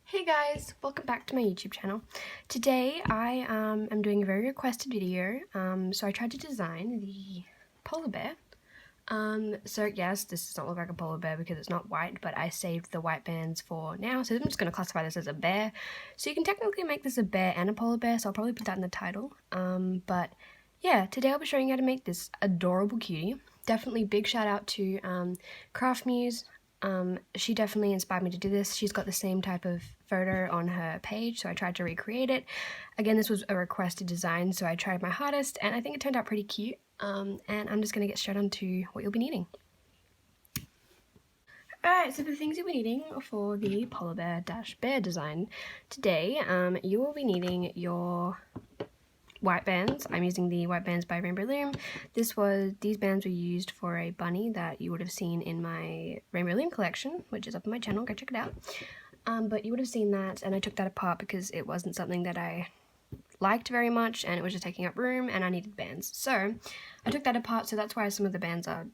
Hey guys, welcome back to my YouTube channel. Today I am doing a very requested video. So I tried to design the polar bear. So yes, this does not look like a polar bear because it's not white, but I saved the white bands for now. So I'm just going to classify this as a bear. So you can technically make this a bear and a polar bear, so I'll probably put that in the title. But yeah, today I'll be showing you how to make this adorable cutie. Definitely big shout out to Craft Muse. She definitely inspired me to do this. She's got the same type of photo on her page, so I tried to recreate it. Again, this was a requested design, so I tried my hardest, and I think it turned out pretty cute. And I'm just going to get straight on to what you'll be needing. Alright, so the things you'll be needing for the polar bear design today, you will be needing your white bands. I'm using the white bands by Rainbow Loom. These bands were used for a bunny that you would have seen in my Rainbow Loom collection, which is up on my channel, go check it out. But you would have seen that, and I took that apart because it wasn't something that I liked very much, and it was just taking up room, and I needed bands. So I took that apart, so that's why some of the bands are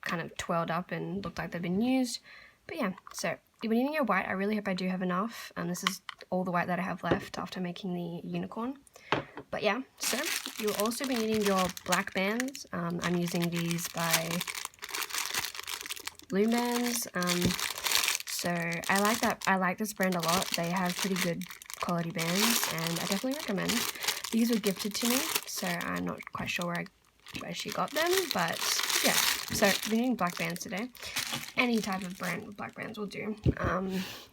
kind of twirled up and look like they've been used. But yeah, so you'll be needing your white. I really hope I do have enough, and this is all the white that I have left after making the unicorn. But yeah, so you'll also be needing your black bands. I'm using these by Loom Bands. So I like this brand a lot. They have pretty good quality bands, and I definitely recommend. These were gifted to me, so I'm not quite sure where she got them, but yeah. So we're needing black bands today. Any type of brand with black bands will do.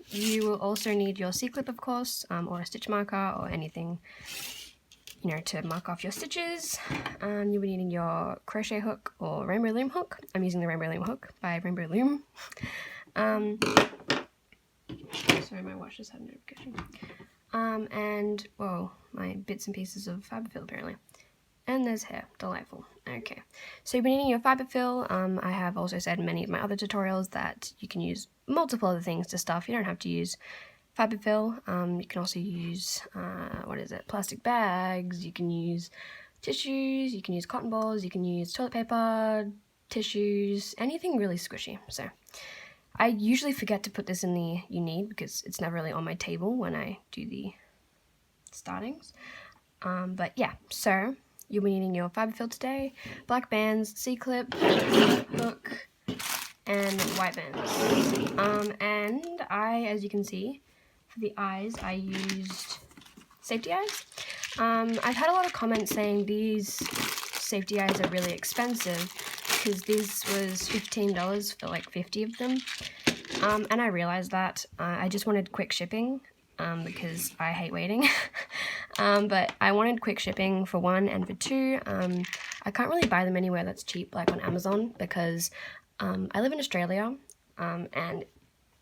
You will also need your C-clip, of course, or a stitch marker or anything, you know, to mark off your stitches. You'll be needing your crochet hook or Rainbow Loom hook. I'm using the Rainbow Loom hook by Rainbow Loom. Sorry, my watch just had a notification. And, whoa, my bits and pieces of fiber fill apparently. And there's hair, delightful. Okay, so you'll be needing your fiber fill. I have also said in many of my other tutorials that you can use multiple other things to stuff. You don't have to use fiber fill. You can also use, plastic bags, you can use tissues, you can use cotton balls, you can use toilet paper, tissues, anything really squishy. So I usually forget to put this in the you need because it's never really on my table when I do the startings. But yeah, so you'll be needing your fiber fill today, black bands, C-clip, hook, and white bands. And as you can see, for the eyes, I used safety eyes. I've had a lot of comments saying these safety eyes are really expensive because this was $15 for like 50 of them. And I realized that I just wanted quick shipping because I hate waiting. But I wanted quick shipping for one, and for two, I can't really buy them anywhere that's cheap, like on Amazon, because I live in Australia, and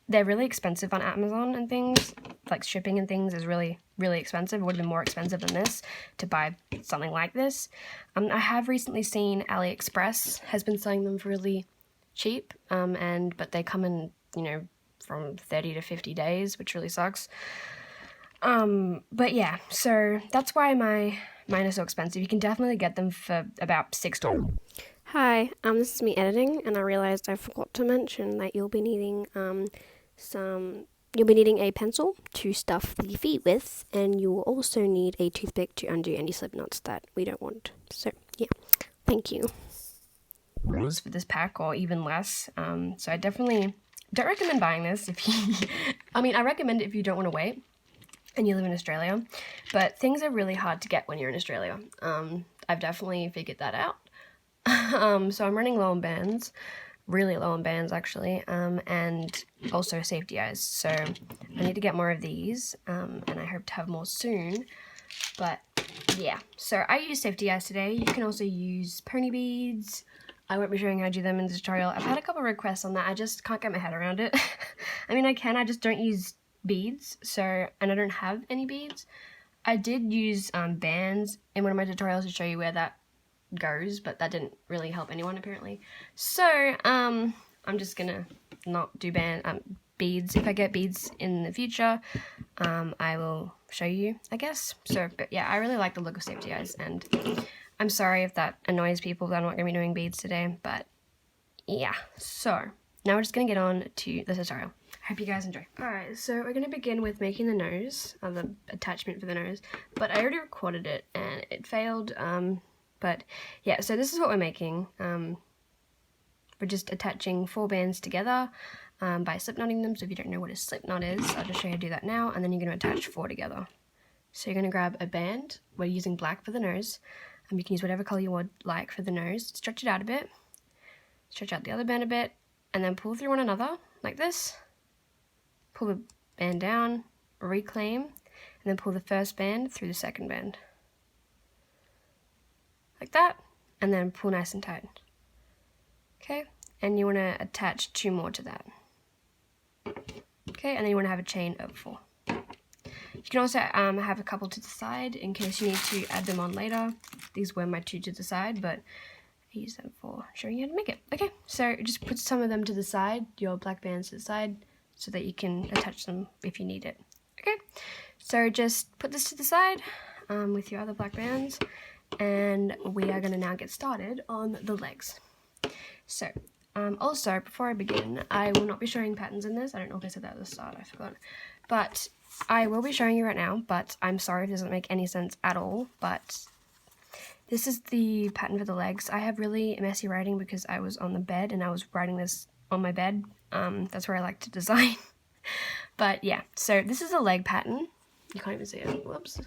they're really expensive on Amazon and things. Like shipping and things is really, really expensive. It would have been more expensive than this to buy something like this. I have recently seen AliExpress has been selling them for really cheap, but they come in, you know, from 30 to 50 days, which really sucks. But yeah, so that's why mine are so expensive. You can definitely get them for about $6. Hi, this is me editing, and I realized I forgot to mention that you'll be needing a pencil to stuff the feet with, and you will also need a toothpick to undo any slip knots that we don't want. So yeah, thank you. For this pack, or even less. So I definitely don't recommend buying this if you I recommend it if you don't want to wait and you live in Australia, but things are really hard to get when you're in Australia. I've definitely figured that out. So I'm running low on bands, really low on bands actually, and also safety eyes. So I need to get more of these, and I hope to have more soon. But yeah, so I use safety eyes today. You can also use pony beads. I won't be showing how to do them in the tutorial. I've had a couple requests on that. I just can't get my head around it. I mean, I can, I just don't use beads, and I don't have any beads. I did use bands in one of my tutorials to show you where that goes, but that didn't really help anyone apparently. So I'm just gonna not do beads. If I get beads in the future, I will show you, I guess. So, but yeah, I really like the look of safety eyes, and I'm sorry if that annoys people that I'm not gonna be doing beads today, but yeah. So now we're just gonna get on to the tutorial. I hope you guys enjoy. Alright, so we're going to begin with making the nose, the attachment for the nose, but I already recorded it and it failed, but yeah, so this is what we're making. We're just attaching 4 bands together by slip knotting them. So if you don't know what a slip knot is, I'll just show you how to do that now, and then you're going to attach 4 together. So you're going to grab a band. We're using black for the nose. You can use whatever color you would like for the nose. Stretch it out a bit. Stretch out the other band a bit, and then pull through one another like this. Pull the band down, reclaim, and then pull the first band through the second band. Like that, and then pull nice and tight. Okay, and you want to attach 2 more to that. Okay, and then you want to have a chain of 4. You can also have a couple to the side in case you need to add them on later. These were my 2 to the side, but I use them for showing you how to make it. Okay, so just put some of them to the side, your black bands to the side, so that you can attach them if you need it. Okay, so just put this to the side with your other black bands, and we are going to now get started on the legs. So, also, before I begin, I will not be showing patterns in this. I don't know if I said that at the start, I forgot. But I will be showing you right now, but I'm sorry if it doesn't make any sense at all, but this is the pattern for the legs. I have really messy writing because I was on the bed and I was writing this on my bed. That's where I like to design. But yeah, so this is a leg pattern. You can't even see it. Whoops.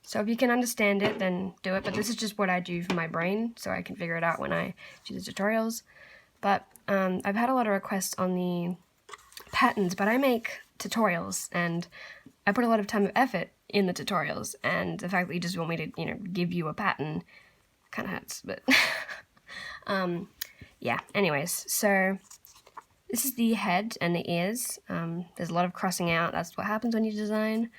So if you can understand it, then do it. But this is just what I do for my brain, so I can figure it out when I do the tutorials. But I've had a lot of requests on the patterns, but I make tutorials, and I put a lot of time and effort in the tutorials, and the fact that you just want me to, you know, give you a pattern kind of hurts, but yeah, anyways, so this is the head and the ears. There's a lot of crossing out. That's what happens when you design.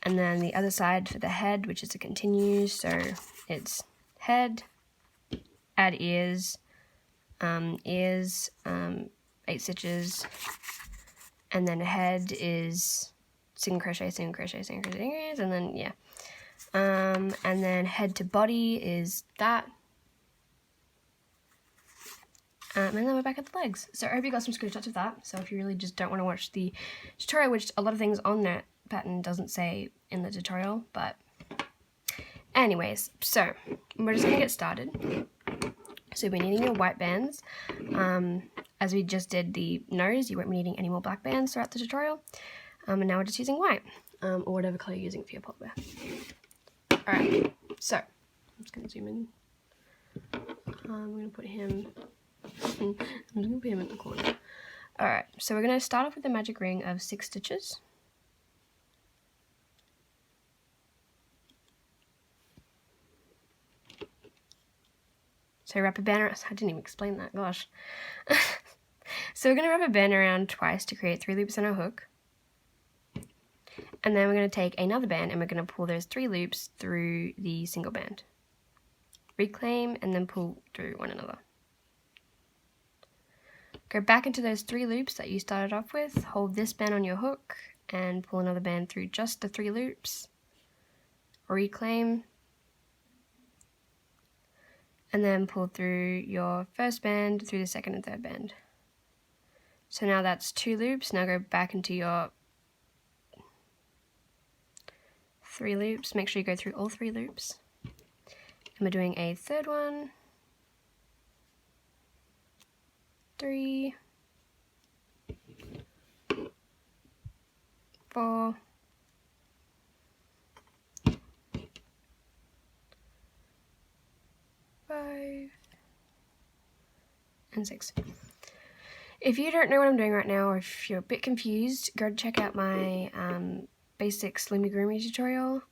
And then the other side for the head, which is a continue, so it's head, add ears, 8 stitches, and then head is single crochet, single crochet, single crochet, and then yeah, and then head to body is that, and then we're back at the legs. So I hope you got some screenshots of that. So if you really just don't want to watch the tutorial, which a lot of things on that pattern doesn't say in the tutorial, but anyways, so we're just gonna get started. So we're needing your white bands. As we just did the nose, you won't be needing any more black bands throughout the tutorial. And now we're just using white, or whatever color you're using for your polar bear. Alright, so I'm just gonna zoom in. I'm gonna put him in the corner. Alright, so we're gonna start off with a magic ring of 6 stitches. So wrap a band around, I didn't even explain that, gosh. So we're going to wrap a band around twice to create 3 loops on our hook. And then we're going to take another band and we're going to pull those 3 loops through the single band. Reclaim and then pull through one another. Go back into those 3 loops that you started off with, hold this band on your hook and pull another band through just the 3 loops. Reclaim. And then pull through your first band through the second and third band. So now that's 2 loops. Now go back into your 3 loops. Make sure you go through all 3 loops. And we're doing a third one. 3, 4, 5, and 6. If you don't know what I'm doing right now, or if you're a bit confused, go check out my basics Loomigurumi tutorial.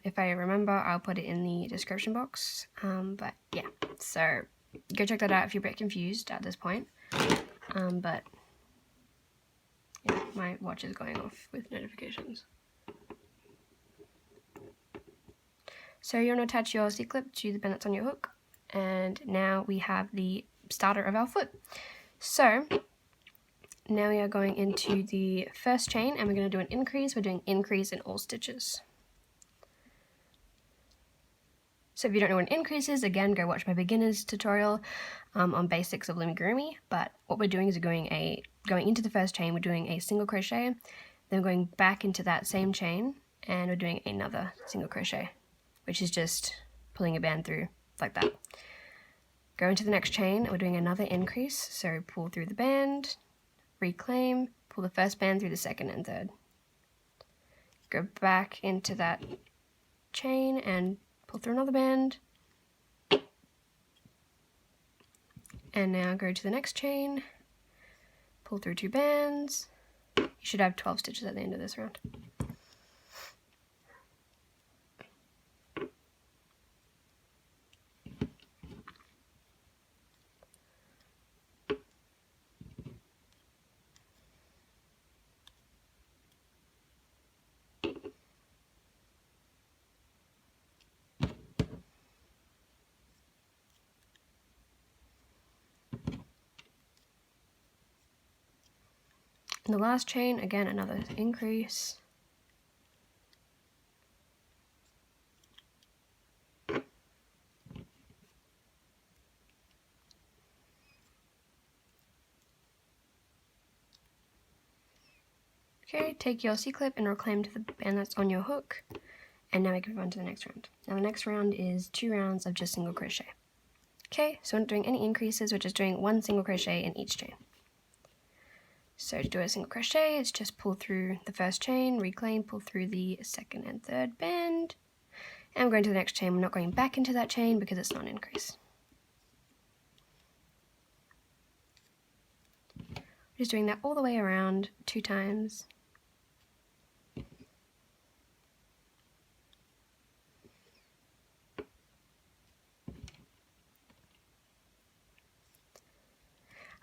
If I remember, I'll put it in the description box. But yeah, so go check that out if you're a bit confused at this point. But yeah, my watch is going off with notifications. So you want to attach your C-clip to the band that's on your hook. And now we have the starter of our foot. So now we are going into the first chain and we're going to do an increase. We're doing increase in all stitches. So if you don't know what an increase is, again, go watch my beginner's tutorial on basics of Loomigurumi. But what we're doing is going into the first chain, we're doing a single crochet, then we're going back into that same chain, and we're doing another single crochet, which is just pulling a band through like that. Go into the next chain, we're doing another increase, so pull through the band, reclaim, pull the first band through the second and third. Go back into that chain and pull through another band. And now go to the next chain, pull through 2 bands. You should have 12 stitches at the end of this round. In the last chain, again, another increase. Okay, take your C-clip and reclaim to the band that's on your hook. And now we can move on to the next round. Now the next round is 2 rounds of just single crochet. Okay, so we're not doing any increases, we're just doing 1 single crochet in each chain. So to do a single crochet, it's just pull through the first chain, reclaim, pull through the second and third band, and we're going to the next chain. We're not going back into that chain because it's not an increase. We're just doing that all the way around 2 times.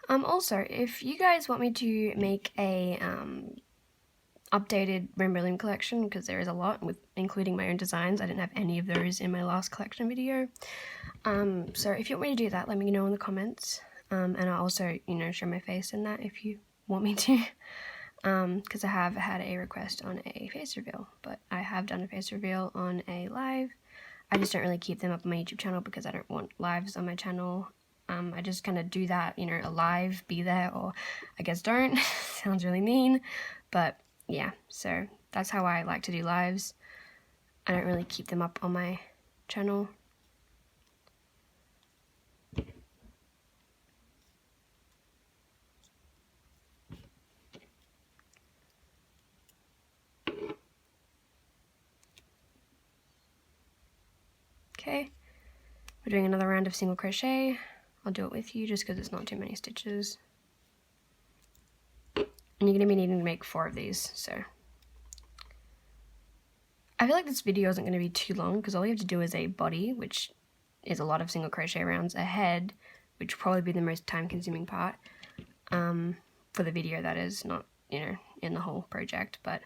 Also, if you guys want me to make a updated Rainbow Loom collection, because there is a lot, with including my own designs, I didn't have any of those in my last collection video. So if you want me to do that, let me know in the comments, and I'll also, you know, show my face in that if you want me to, because I have had a request on a face reveal, but I have done a face reveal on a live. I just don't really keep them up on my YouTube channel because I don't want lives on my channel. I just kind of do that, you know, a live, be there, or I guess don't. Sounds really mean, but yeah, so that's how I like to do lives. I don't really keep them up on my channel. Okay, we're doing another round of single crochet. I'll do it with you just because it's not too many stitches. And you're going to be needing to make 4 of these, so. I feel like this video isn't going to be too long because all you have to do is a body, which is a lot of single crochet rounds, a head, which will probably be the most time consuming part, for the video that is, not, you know, in the whole project, but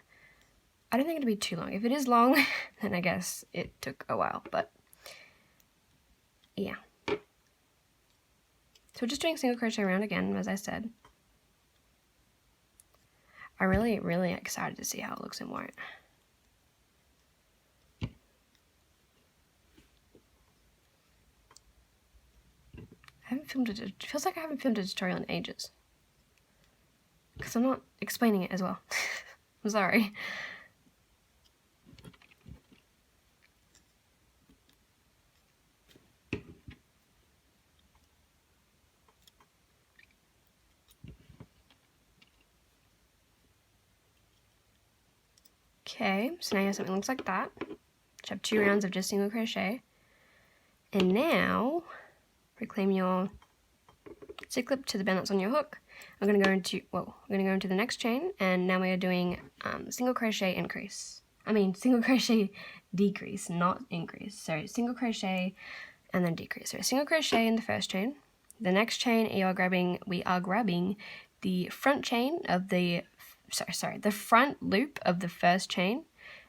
I don't think it'll be too long. If it is long, then I guess it took a while, but yeah. So we're just doing single crochet round again, as I said. I'm really, really excited to see how it looks in white. I haven't filmed it. It feels like I haven't filmed a tutorial in ages. Because I'm not explaining it as well. I'm sorry. Okay, so now you have something that looks like that. Which have 2 rounds of just single crochet. And now, reclaim your C-clip to the band that's on your hook. I'm going to go into the next chain, and now we are doing single crochet increase. Single crochet decrease, not increase. So single crochet and then decrease. So single crochet in the first chain. The next chain we are grabbing the front chain of the the front loop of the first chain,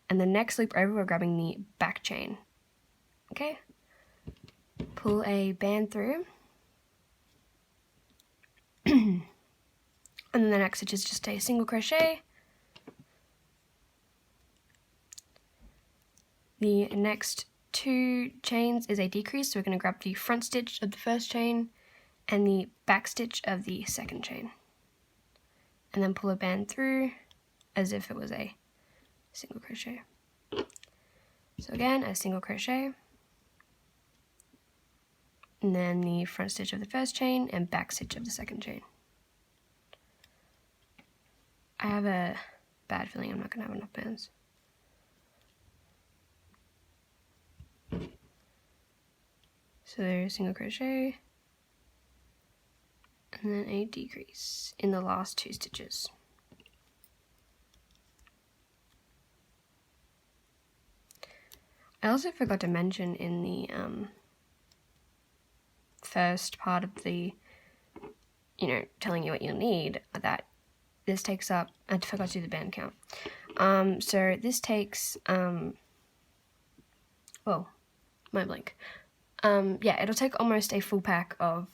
and the next loop over we're grabbing the back chain. Okay? Pull a band through. And then the next stitch is just a single crochet. The next 2 chains is a decrease, so we're going to grab the front stitch of the first chain and the back stitch of the second chain, and then pull a band through as if it was a single crochet. So again, a single crochet, and then the front stitch of the first chain and back stitch of the second chain. I have a bad feeling I'm not going to have enough bands. So there's single crochet, and then a decrease in the last 2 stitches. I also forgot to mention in the first part of the, telling you what you'll need, that this takes up, I forgot to do the band count. So this takes, whoa, my blank. Yeah, it'll take almost a full pack of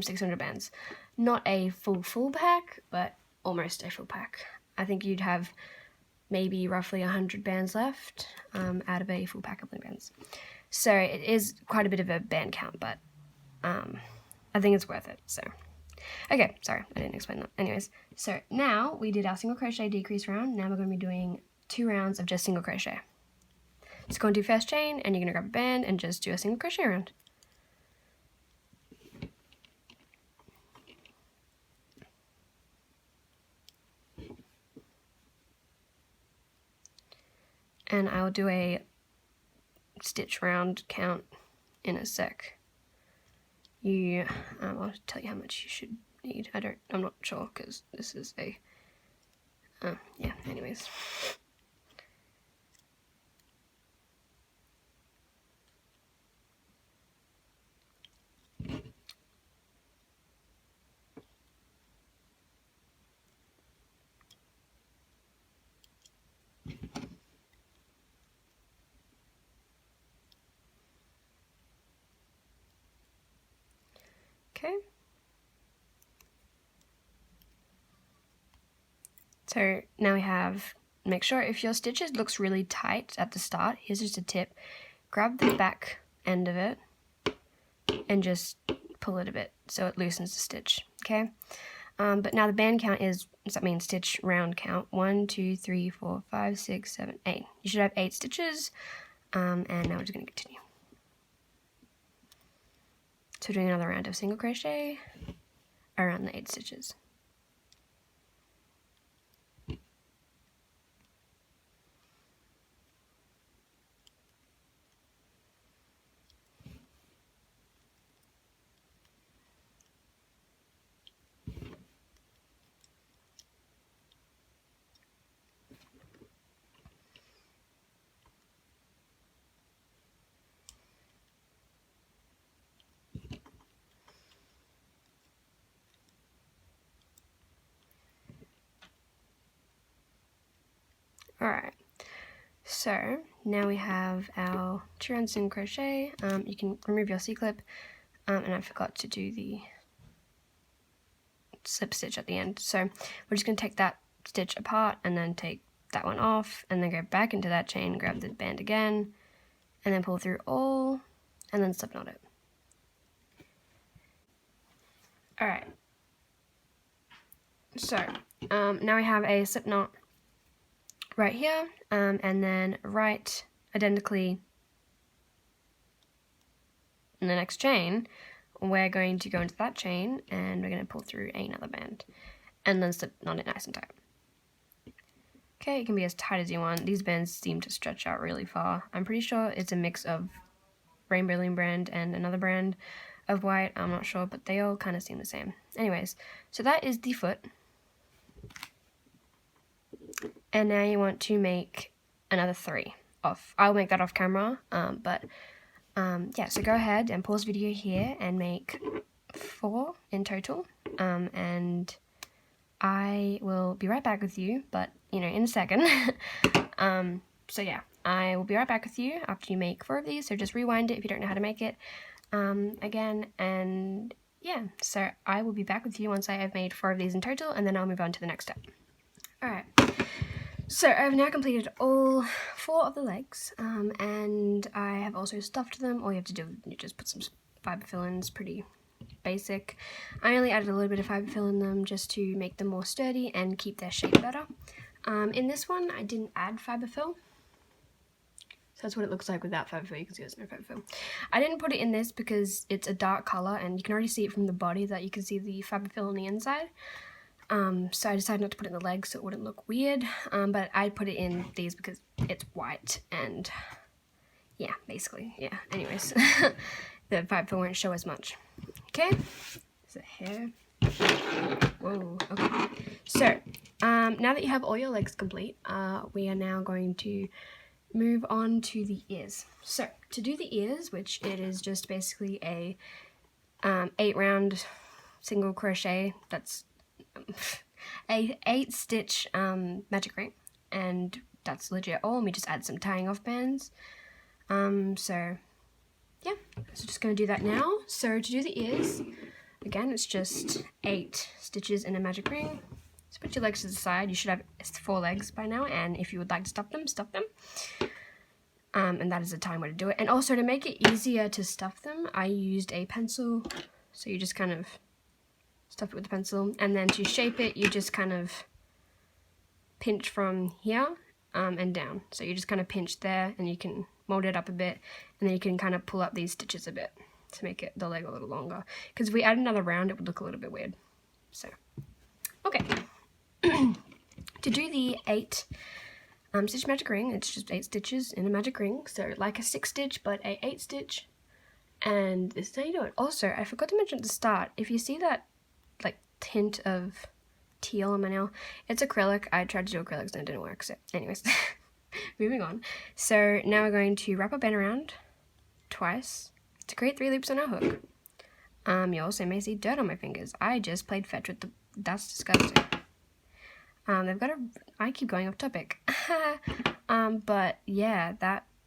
600 bands. Not a full pack, but almost a full pack. I think you'd have maybe roughly 100 bands left out of a full pack of bling bands. So it is quite a bit of a band count, but I think it's worth it. So okay, sorry, I didn't explain that. Anyways, so now we did our single crochet decrease round. Now we're going to be doing 2 rounds of just single crochet. So go into first chain, and you're going to grab a band and just do a single crochet round. And I'll do a stitch round count in a sec. I'll tell you how much you should need. I'm not sure, because this is a, yeah, anyways. Okay. So now we have, make sure if your stitches looks really tight at the start, here's just a tip, grab the back end of it and just pull it a bit so it loosens the stitch, okay? But now the band count is, that means stitch round count, 1, 2, 3, 4, 5, 6, 7, 8. You should have 8 stitches, and now we're just going to continue. So doing another round of single crochet around the 8 stitches. Alright, so now we have our 2 rounds in crochet. You can remove your C-clip, and I forgot to do the slip stitch at the end. So we're just going to take that stitch apart and then take that one off, and then go back into that chain, grab the band again, and then pull through all, and then slip knot it. Alright, so now we have a slip knot right here, and then right identically in the next chain, we're going to go into that chain and we're going to pull through another band and then slip knot it nice and tight. Okay, it can be as tight as you want. These bands seem to stretch out really far. I'm pretty sure it's a mix of Rainbow Loom brand and another brand of white. I'm not sure, but they all kind of seem the same. Anyways, so that is the foot. And now you want to make another 3 off. I'll make that off camera, yeah, so go ahead and pause video here and make 4 in total, and I will be right back with you, but, in a second. So yeah, I will be right back with you after you make 4 of these, so just rewind it if you don't know how to make it, again, and yeah, so I will be back with you once I have made 4 of these in total, and then I'll move on to the next step. Alright, So I've now completed all 4 of the legs, and I have also stuffed them. All you have to do is just put some fibre fill in. It's pretty basic. I only added a little bit of fibre fill in them just to make them more sturdy and keep their shape better. In this one, I didn't add fibre fill. So that's what it looks like without fibre fill. You can see there's no fibre fill. I didn't put it in this because it's a dark colour and you can already see it from the body that you can see the fibre fill on the inside. So I decided not to put it in the legs so it wouldn't look weird, but I put it in these because it's white and yeah, basically, yeah, anyways, the fibre fill won't show as much. Okay, is it hair? Whoa, okay. So, now that you have all your legs complete, we are now going to move on to the ears. So, to do the ears, which it is just basically a 8 round single crochet, that's a 8 stitch magic ring, and that's legit all, and we just add some tying off bands. So yeah, so just gonna do that now. So to do the ears, again, it's just 8 stitches in a magic ring. So put your legs to the side. You should have 4 legs by now, and if you would like to stuff them, stuff them. And that is the time way to do it. And also to make it easier to stuff them, I used a pencil. So you just kind of stuff it with a pencil, and then to shape it, you just kind of pinch from here and down. So you just kind of pinch there, and you can mold it up a bit, and then you can kind of pull up these stitches a bit to make it the leg a little longer. Because if we add another round, it would look a little bit weird. So, okay. To do the 8 stitch magic ring, it's just 8 stitches in a magic ring. So like a 6 stitch, but a 8 stitch. And this is how you do it. Also, I forgot to mention at the start, if you see that like tint of teal on my nail, it's acrylic. I tried to do acrylics and it didn't work, so anyways. Moving on. So now we're going to wrap our band around twice to create 3 loops on our hook. You also may see dirt on my fingers. I just played fetch with the, that's disgusting. They've got a, I keep going off topic. But yeah,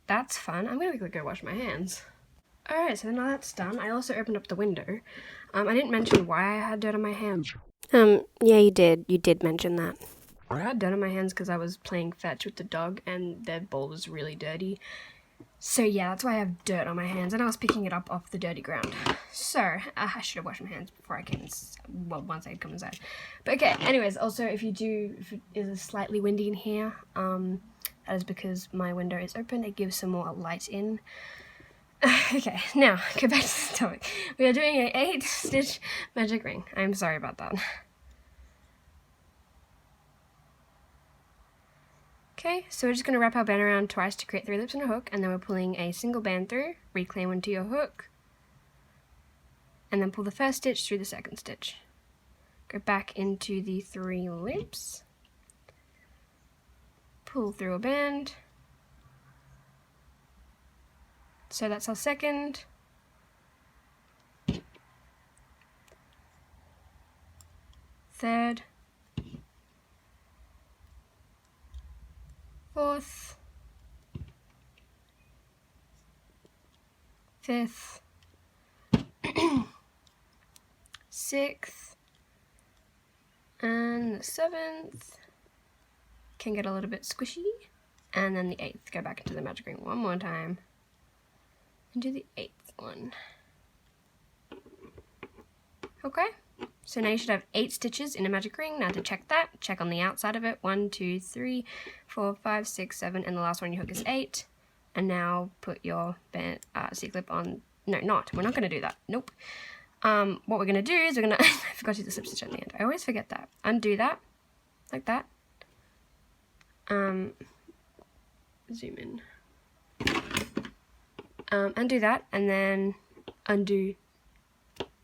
that's fun. I'm gonna go wash my hands. Alright, so now that's done. I also opened up the window. I didn't mention why I had dirt on my hands. Yeah, you did. You did mention that. I had dirt on my hands because I was playing fetch with the dog and their bowl was really dirty. So yeah, that's why I have dirt on my hands, and I was picking it up off the dirty ground. So, I should have washed my hands before I came, well, once I come inside. But okay, anyways, also if it is slightly windy in here, that is because my window is open. It gives some more light in. Okay, now, go back to the topic. We are doing an 8 stitch magic ring. I'm sorry about that. Okay, so we're just going to wrap our band around twice to create 3 loops on a hook, and then we're pulling a single band through, reclaim onto your hook, and then pull the first stitch through the second stitch. Go back into the 3 loops, pull through a band. So that's our second. Third. Fourth. Fifth. Sixth. And the 7th. Can get a little bit squishy. And then the 8th. Go back into the magic ring one more time. And do the 8th one. Okay, so now you should have 8 stitches in a magic ring. Now to check that, check on the outside of it. 1, 2, 3, 4, 5, 6, 7, and the last one on your hook is 8. And now put your band, C-clip on. No, we're not going to do that. Nope. What we're going to do is we're going to, I forgot to do the slip stitch at the end. I always forget that. Undo that, like that. Zoom in. Undo that, and then undo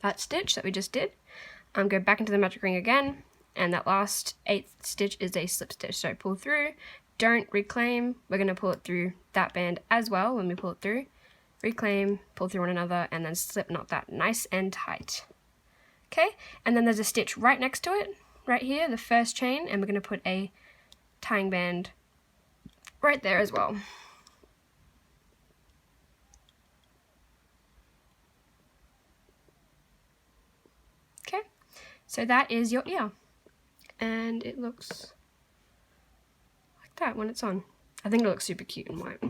that stitch that we just did. Go back into the magic ring again, and that last 8th stitch is a slip stitch. So pull through, don't reclaim. We're going to pull it through that band as well when we pull it through. Reclaim, pull through one another, and then slip knot that nice and tight. Okay, and then there's a stitch right next to it, right here, the first chain, and we're going to put a tying band right there as well. Okay, so that is your ear, and it looks like that when it's on. I think it looks super cute and white.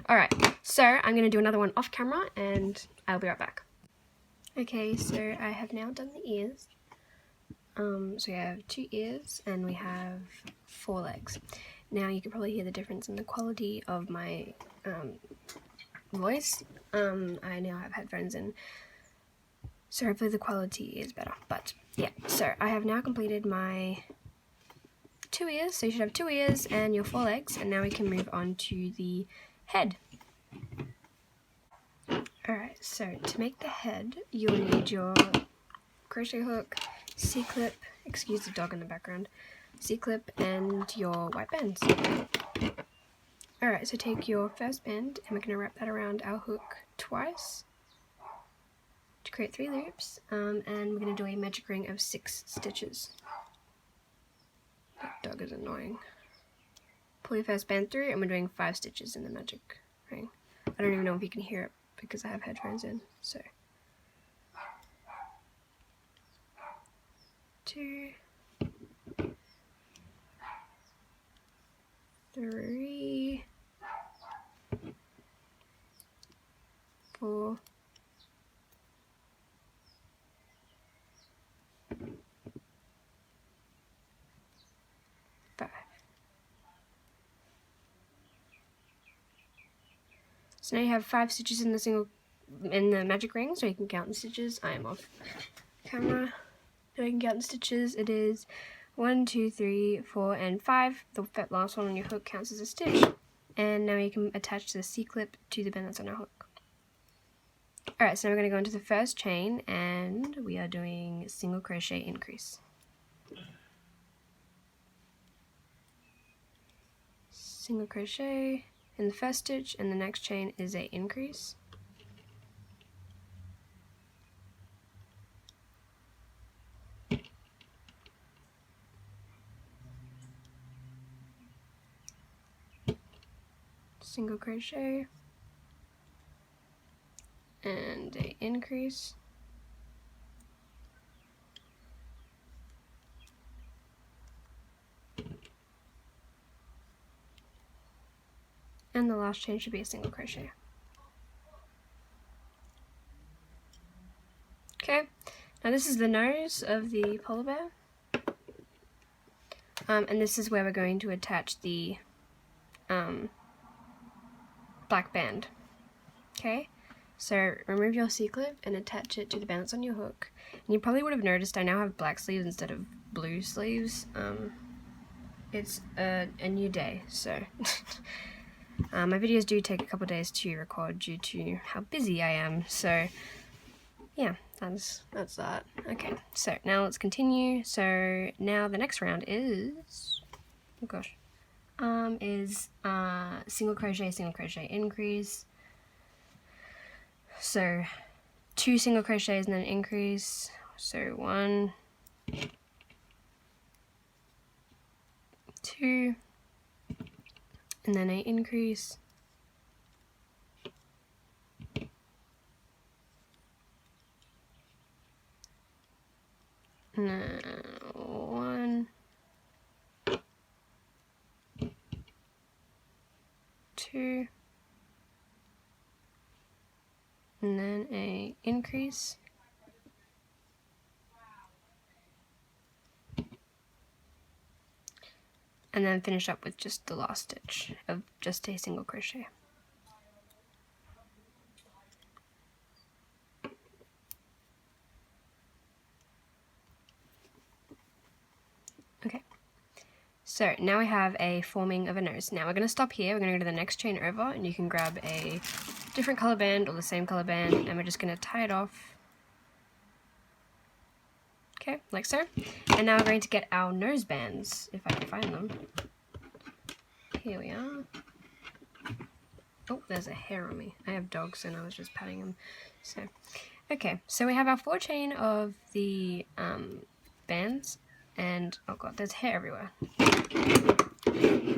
Alright, so I'm going to do another one off camera and I'll be right back. Okay, so I have now done the ears. So we have 2 ears and we have 4 legs. Now you can probably hear the difference in the quality of my voice. I now have headphones in, so hopefully the quality is better. But yeah, so I have now completed my 2 ears. So you should have 2 ears and your 4 legs, and now we can move on to the head. Alright, so to make the head, you'll need your crochet hook, C-clip, excuse the dog in the background, C-clip, and your white bands. Alright, so take your first band and we're going to wrap that around our hook twice to create 3 loops, and we're going to do a magic ring of 6 stitches. That dog is annoying. Pull your first band through and we're doing 5 stitches in the magic ring. I don't even know if you can hear it because I have headphones in, so 2, 3, 4, 5. So now you have 5 stitches in the magic ring, so you can count the stitches. I am off camera, so I can count the stitches. It is 1, 2, 3, 4, and 5. The last one on your hook counts as a stitch. And now you can attach the C-clip to the band that's on our hook. Alright, so now we're going to go into the first chain, and we are doing single crochet increase. Single crochet in the first stitch, and the next chain is a increase. Single crochet and a increase. And the last chain should be a single crochet. Okay, now this is the nose of the polar bear. And this is where we're going to attach the black band. Okay, so remove your C-clip and attach it to the band that's on your hook. And you probably would have noticed I now have black sleeves instead of blue sleeves. It's a new day, so my videos do take a couple days to record due to how busy I am, so yeah, that's that. Okay, so now let's continue. So now the next round is, oh gosh, single crochet, increase. So 2 single crochets and then increase. So 1, 2, and then an increase. And then 1, 2, and then a increase. And then finish up with just the last stitch of just a single crochet. Okay, so now we have a forming of a nose. Now we're going to stop here, we're going to go to the next chain over, and you can grab a different color band or the same color band, and we're just going to tie it off. Okay, like so. And now we're going to get our nose bands, if I can find them. Here we are. Oh, there's a hair on me. I have dogs and I was just patting them. So, okay, so we have our 4 chain of the bands, and oh god, there's hair everywhere.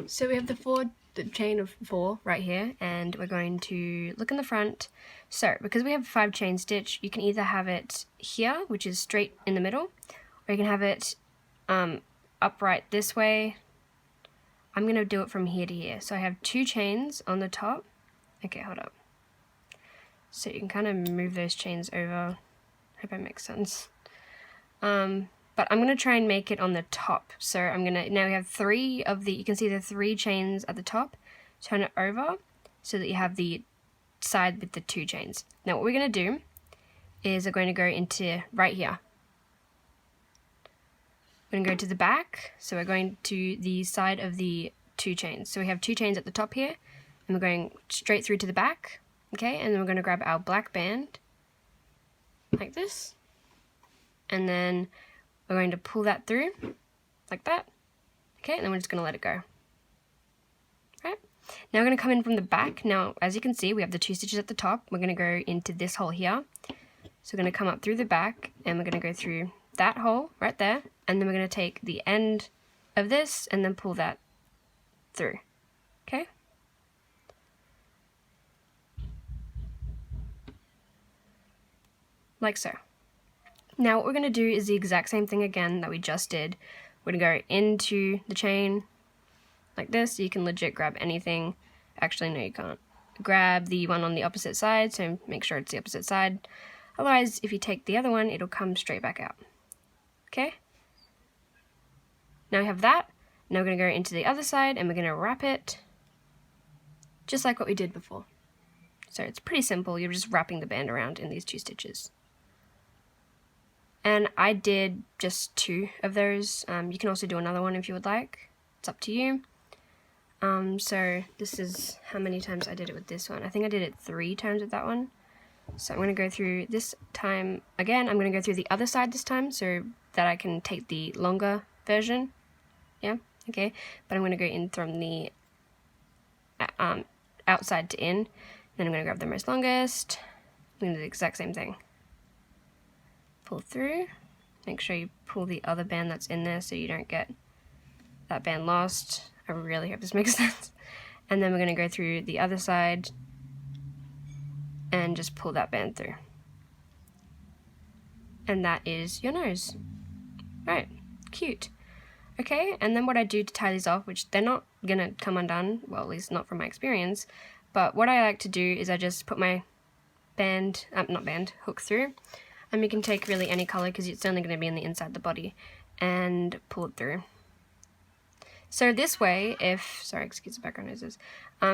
So we have the chain of 4 right here, and we're going to look in the front. So because we have a 5 chain stitch, you can either have it here, which is straight in the middle, or you can have it upright this way, I'm going to do it from here to here. So I have 2 chains on the top. Okay, hold up. So you can kind of move those chains over. Hope that makes sense. But I'm going to try and make it on the top. So I'm going to, now we have 3 of the, you can see the 3 chains at the top. Turn it over so that you have the side with the 2 chains. Now what we're going to do is we're going to go into right here. We're going to go to the back. So we're going to the side of the 2 chains. So we have 2 chains at the top here, and we're going straight through to the back. Okay, and then we're going to grab our black band like this. And then we're going to pull that through like that. Okay, and then we're just going to let it go. Right? Now we're going to come in from the back. Now, as you can see, we have the 2 stitches at the top. We're going to go into this hole here. So we're going to come up through the back, and we're going to go through that hole right there. And then we're going to take the end of this and then pull that through. Okay? Like so. Now what we're going to do is the exact same thing again that we just did. We're going to go into the chain like this. You can legit grab anything. Actually, no, you can't. Grab the one on the opposite side, so make sure it's the opposite side. Otherwise, if you take the other one, it'll come straight back out. Okay? Now we have that. Now we're going to go into the other side and we're going to wrap it just like what we did before. So it's pretty simple. You're just wrapping the band around in these 2 stitches. And I did just 2 of those. You can also do another one if you would like. It's up to you. So this is how many times I did it with this one. I think I did it 3 times with that one. So I'm going to go through this time again. I'm going to go through the other side this time so that I can take the longer version. Yeah, okay. But I'm going to go in from the outside to in. Then I'm going to grab the most longest. I'm going to do the exact same thing. Pull through. Make sure you pull the other band that's in there so you don't get that band lost. I really hope this makes sense. And then we're going to go through the other side and just pull that band through. And that is your nose. Right, cute. Okay, and then what I do to tie these off, which they're not gonna come undone, well, at least not from my experience, but what I like to do is I just put my hook through, and you can take really any color because it's only gonna be in the inside of the body, and pull it through. So this way, sorry, excuse the background noises,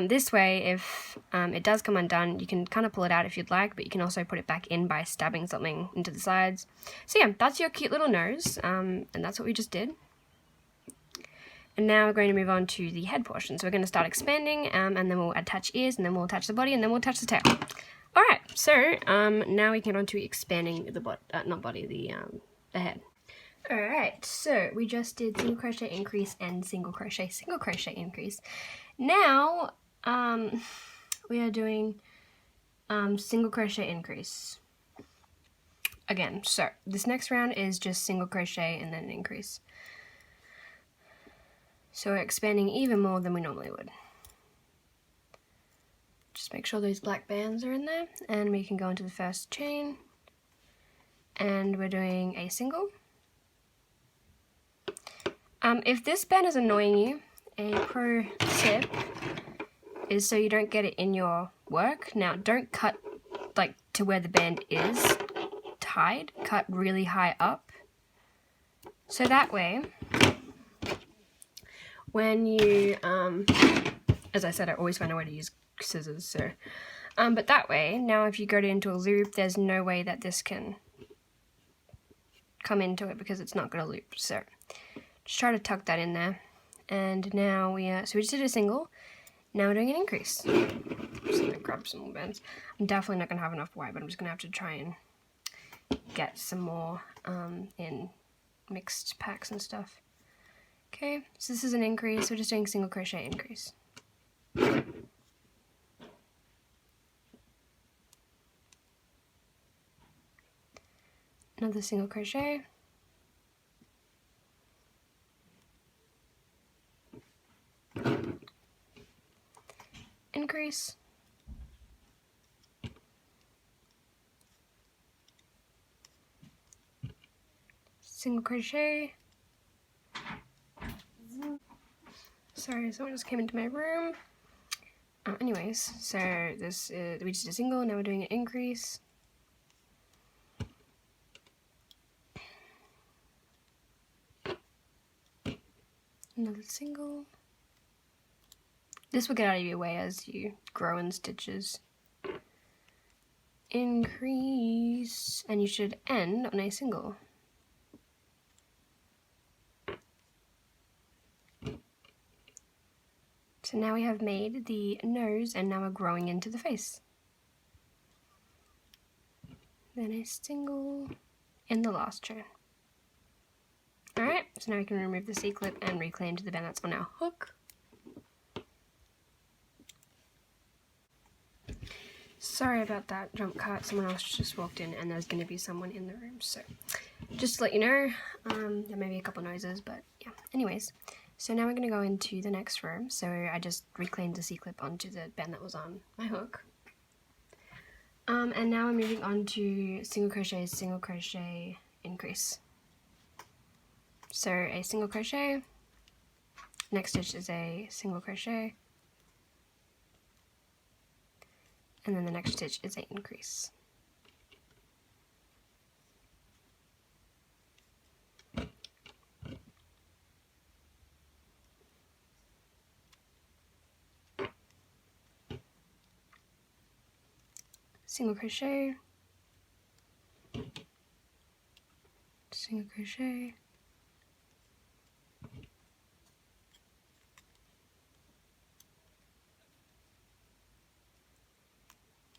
this way, if it does come undone, you can kind of pull it out if you'd like, but you can also put it back in by stabbing something into the sides. So yeah, that's your cute little nose, and that's what we just did. And now we're going to move on to the head portion. So we're going to start expanding, and then we'll attach ears, and then we'll attach the body, and then we'll attach the tail. Alright, so now we get on to expanding the head. Alright, so we just did single crochet increase and single crochet increase. Now we are doing single crochet increase again. So this next round is just single crochet and then an increase. So we're expanding even more than we normally would. Just make sure those black bands are in there, and we can go into the first chain, and we're doing a single. If this band is annoying you, a pro tip is so you don't get it in your work. Now, don't cut like to where the band is tied, cut really high up. So that way, when you, as I said, I always find a way to use scissors, so, but that way, now if you go into a loop, there's no way that this can come into it because it's not going to loop, so just try to tuck that in there. And now so we just did a single, now we're doing an increase. I'm just going to grab some more bands. I'm definitely not going to have enough white, but I'm just going to have to try and get some more in mixed packs and stuff. Okay, so this is an increase, we're just doing single crochet increase. Another single crochet. Increase. Single crochet. Sorry, someone just came into my room. Anyways, so this is, we just did a single, now we're doing an increase. Another single. This will get out of your way as you grow in stitches. Increase, and you should end on a single. So now we have made the nose, and now we're growing into the face. Then a single in the last turn. Alright, so now we can remove the C-clip and reclaim to the bend that's on our hook. Sorry about that jump cut, someone else just walked in and there's going to be someone in the room, so just to let you know, there may be a couple noises, but yeah. Anyways, so now we're going to go into the next row. So I just reclaimed the C-clip onto the bend that was on my hook. And now we're moving on to single crochet, increase. So a single crochet, next stitch is a single crochet, and then the next stitch is an increase. Single crochet, single crochet,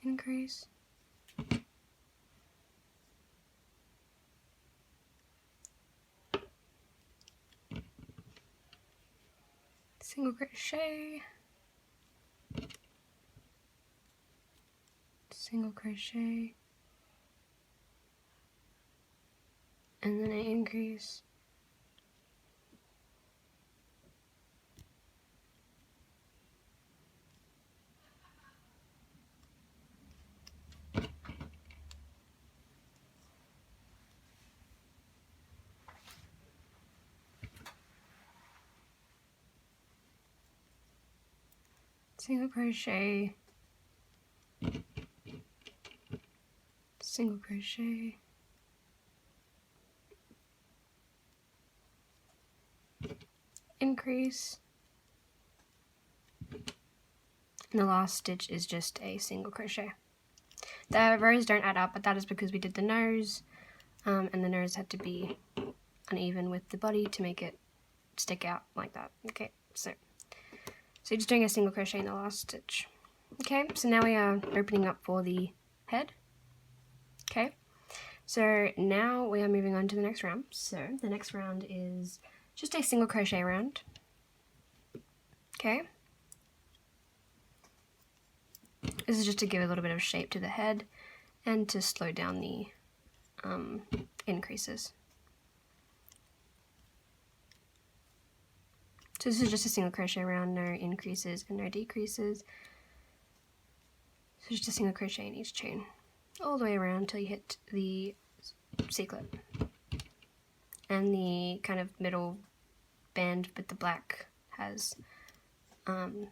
increase, single crochet, single crochet, and then an increase, single crochet, single crochet, increase, and the last stitch is just a single crochet. The rows don't add up, but that is because we did the nose, and the nose had to be uneven with the body to make it stick out like that. Okay, so you're just doing a single crochet in the last stitch. Okay, so now we are opening up for the head. Okay, so now we are moving on to the next round. So the next round is just a single crochet round. Okay, this is just to give a little bit of shape to the head and to slow down the increases. So this is just a single crochet round, no increases and no decreases. So just a single crochet in each chain, all the way around until you hit the C-clip. And the kind of middle band with the black has gotten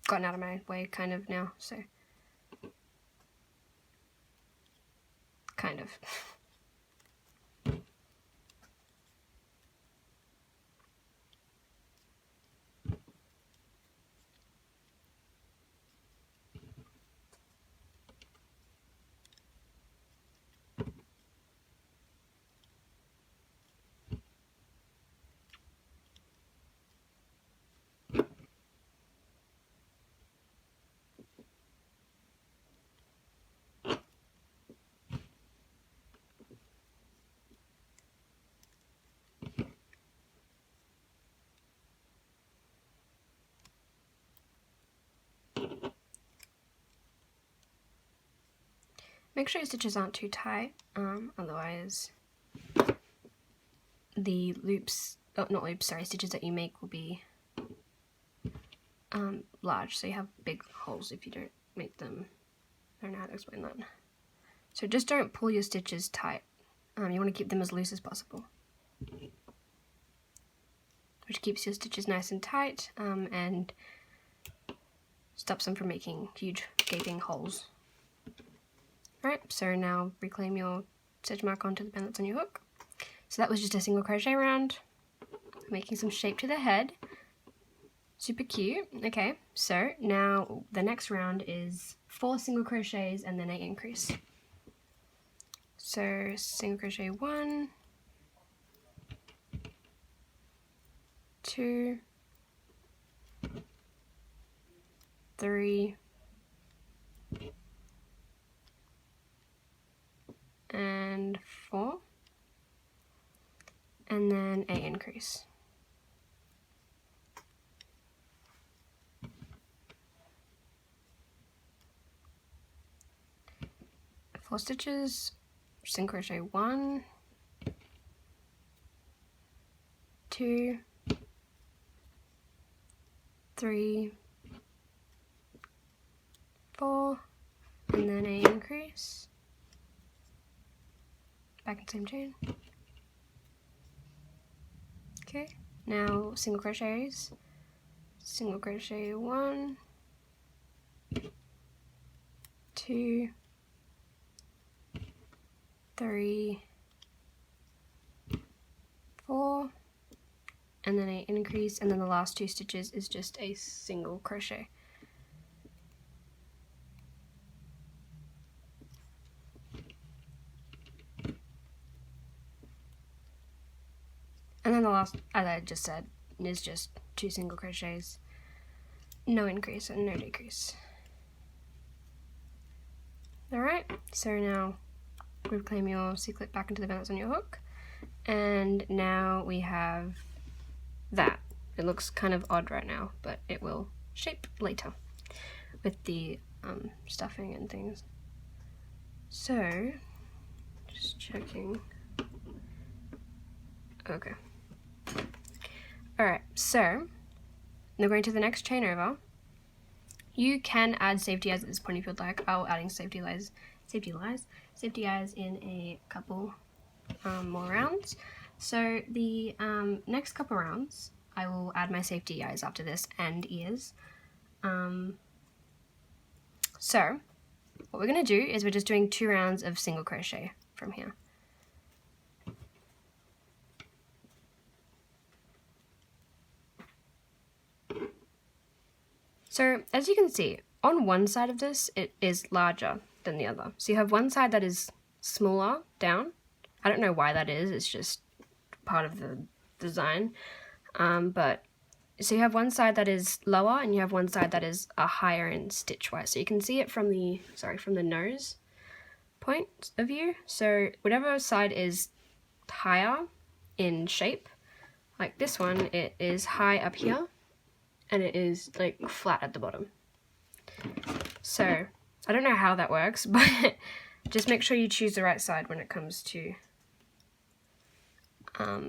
out of my way kind of now, so kind of. Make sure your stitches aren't too tight, otherwise the loops, oh, not loops, sorry, stitches that you make will be large, so you have big holes if you don't make them. I don't know how to explain that. So just don't pull your stitches tight. You want to keep them as loose as possible, which which keeps your stitches nice and tight and stops them from making huge gaping holes. Alright, so now reclaim your stitch mark onto the band that's on your hook. So that was just a single crochet round, making some shape to the head. Super cute. Okay, so now the next round is 4 single crochets and then 8 increase. So single crochet 1, 2, 3, and 4, and then 8 increase. Four stitches, single crochet 1, 2, 3, 4, and then 8 increase. Back in same chain. Okay, now single crochets. Single crochet 1, 2, 3, 4, and then 8 increase, and then the last 2 stitches is just a single crochet. And then the last, as I just said, is just 2 single crochets, no increase and no decrease. Alright, so now reclaim your C-clip back into the band that's on your hook, and now we have that. It looks kind of odd right now, but it will shape later with the stuffing and things. So, just checking. Okay. Alright, so now going to the next chain over. You can add safety eyes at this point if you'd like. I'll adding safety eyes in a couple more rounds. So the next couple rounds, I will add my safety eyes after this and ears. So what we're going to do is we're just doing 2 rounds of single crochet from here. So as you can see, on one side of this, it is larger than the other. So you have one side that is smaller down. I don't know why that is, it's just part of the design. But so you have one side that is lower and you have one side that is a higher in stitch wise. So you can see it from the, from the nose point of view. So whatever side is higher in shape, like this one, it is high up here and it is like flat at the bottom. So I don't know how that works, but just make sure you choose the right side when it comes to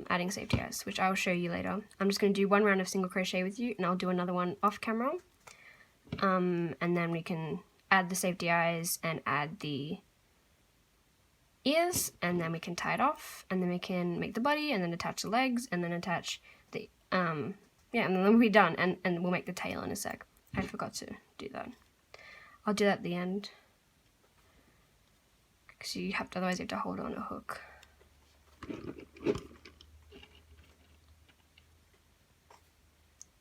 adding safety eyes, which I'll show you later. I'm just going to do 1 round of single crochet with you, and I'll do another one off camera, and then we can add the safety eyes and add the ears, and then we can tie it off, and then we can make the body, and then attach the legs, and then attach the yeah, and then we'll be done, and we'll make the tail in a sec. I forgot to do that. I'll do that at the end, because you have to, otherwise you have to hold on a hook.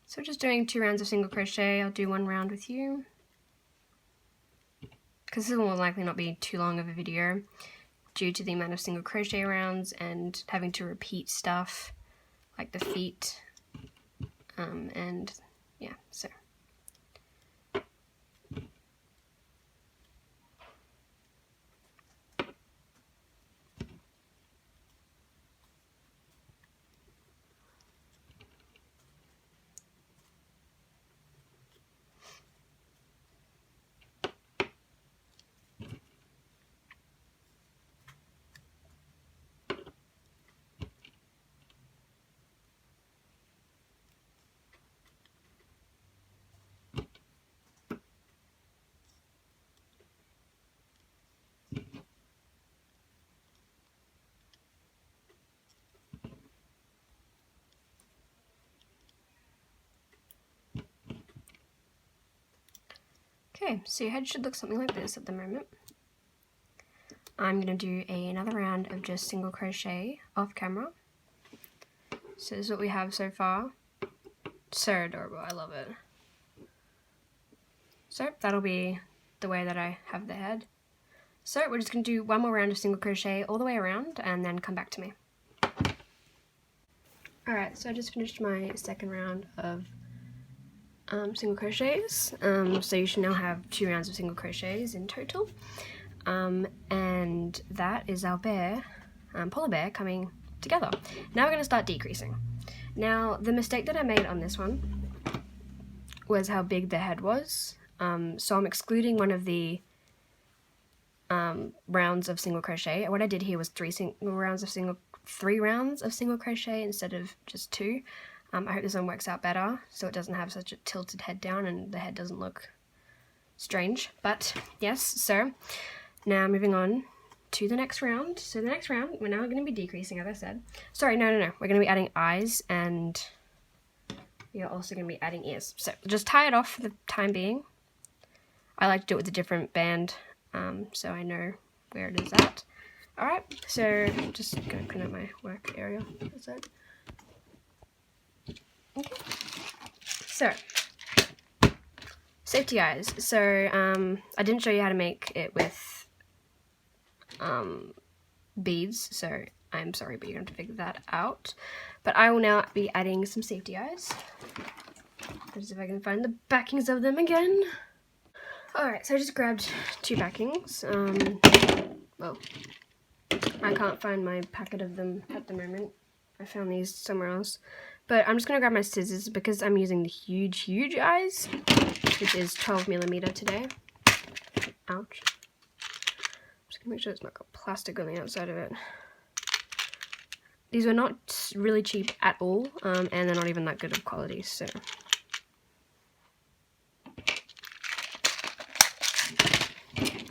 So just doing 2 rounds of single crochet. I'll do 1 round with you, because this will more likely not be too long of a video due to the amount of single crochet rounds and having to repeat stuff like the feet and yeah, so. Okay, so your head should look something like this at the moment. I'm going to do another round of just single crochet off camera. So this is what we have so far. So adorable, I love it. So that'll be the way that I have the head. So we're just going to do one more round of single crochet all the way around and then come back to me. Alright, so I just finished my second round of single crochets. So you should now have 2 rounds of single crochets in total. And that is our bear, polar bear, coming together. Now we're going to start decreasing. Now the mistake that I made on this one was how big the head was. So I'm excluding one of the rounds of single crochet. What I did here was 3 rounds of single crochet instead of just 2. I hope this one works out better so it doesn't have such a tilted head down and the head doesn't look strange. But yes, so now moving on to the next round. So the next round, we're now going to be decreasing, as I said. Sorry, no. We're going to be adding eyes and we are also going to be adding ears. So just tie it off for the time being. I like to do it with a different band so I know where it is at. Alright, so just going to clean up my work area. That's it. Okay. So, safety eyes. So I didn't show you how to make it with beads, so I'm sorry, but you're going to have to figure that out. But I will now be adding some safety eyes. Let's see if I can find the backings of them again. Alright, so I just grabbed 2 backings. Well, I can't find my packet of them at the moment. I found these somewhere else. But I'm just going to grab my scissors because I'm using the huge eyes, which is 12mm today. Ouch. Just going to make sure it's not got plastic on the outside of it. These are not really cheap at all, and they're not even that good of quality, so...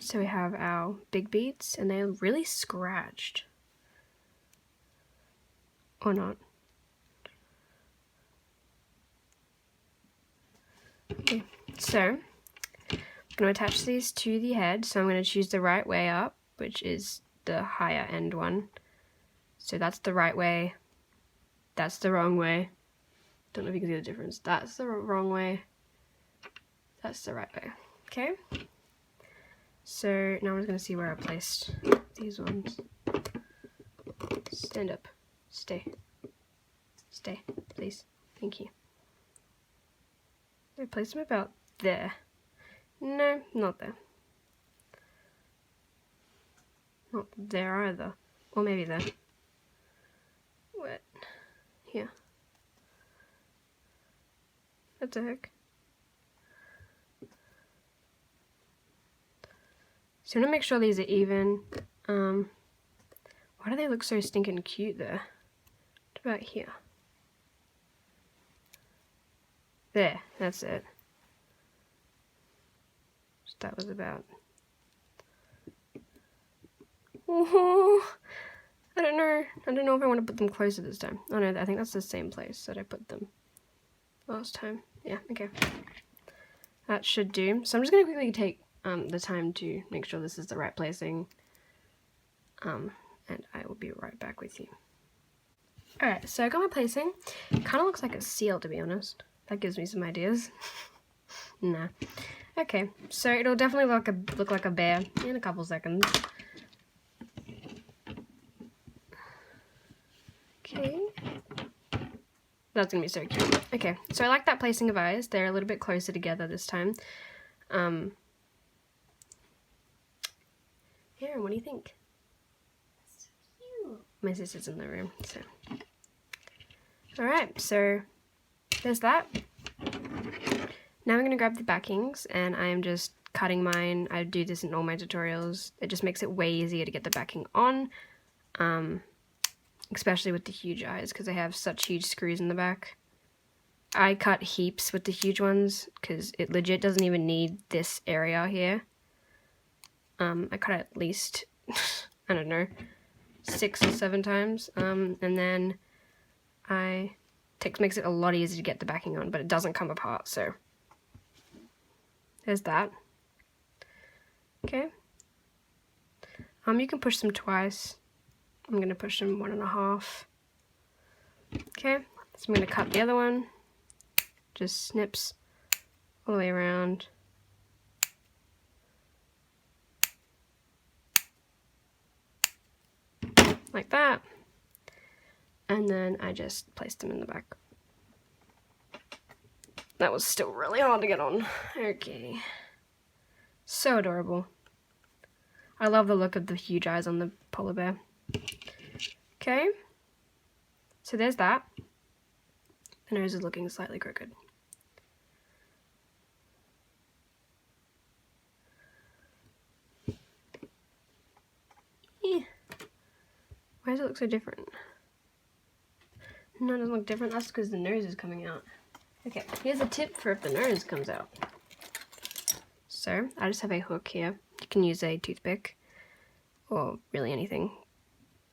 So we have our big beads, and they're really scratched. Or not. Okay, so I'm going to attach these to the head, so I'm going to choose the right way up, which is the higher end one. So that's the right way, that's the wrong way. Don't know if you can see the difference. That's the wrong way, that's the right way. Okay? So now I'm just going to see where I placed these ones. Stand up. Stay. Stay, please. Thank you. I placed them about there. No, not there. Not there either. Or maybe there. What? Here. What the heck? So I'm gonna make sure these are even. Why do they look so stinking cute there? What about here? There, that's it. So that was about. Oh, I don't know. I don't know if I want to put them closer this time. Oh no, I think that's the same place that I put them last time. Yeah, okay. That should do. So I'm just gonna quickly take the time to make sure this is the right placing, and I will be right back with you. Alright, so I got my placing. It kind of looks like a seal, to be honest. That gives me some ideas. Nah. Okay, so it'll definitely look like a bear in a couple seconds. Okay. That's gonna be so cute. Okay, so I like that placing of eyes. They're a little bit closer together this time. Aaron, what do you think? So cute. My sister's in the room, so. Alright, so there's that. Now I'm going to grab the backings, and I am just cutting mine. I do this in all my tutorials. It just makes it way easier to get the backing on, especially with the huge eyes, because I have such huge screws in the back. I cut heaps with the huge ones, because it legit doesn't even need this area here. I cut it at least, I don't know, 6 or 7 times, and then makes it a lot easier to get the backing on, but it doesn't come apart, so there's that. Okay. You can push them twice. I'm going to push them 1.5. Okay, so I'm going to cut the other one. Just snips all the way around. Like that. And then I just placed them in the back. That was still really hard to get on. Okay. So adorable. I love the look of the huge eyes on the polar bear. Okay. So there's that. The nose is looking slightly crooked. Yeah. Why does it look so different? No, it doesn't look different. That's because the nose is coming out. Okay, here's a tip for if the nose comes out. So, I just have a hook here. You can use a toothpick or really anything.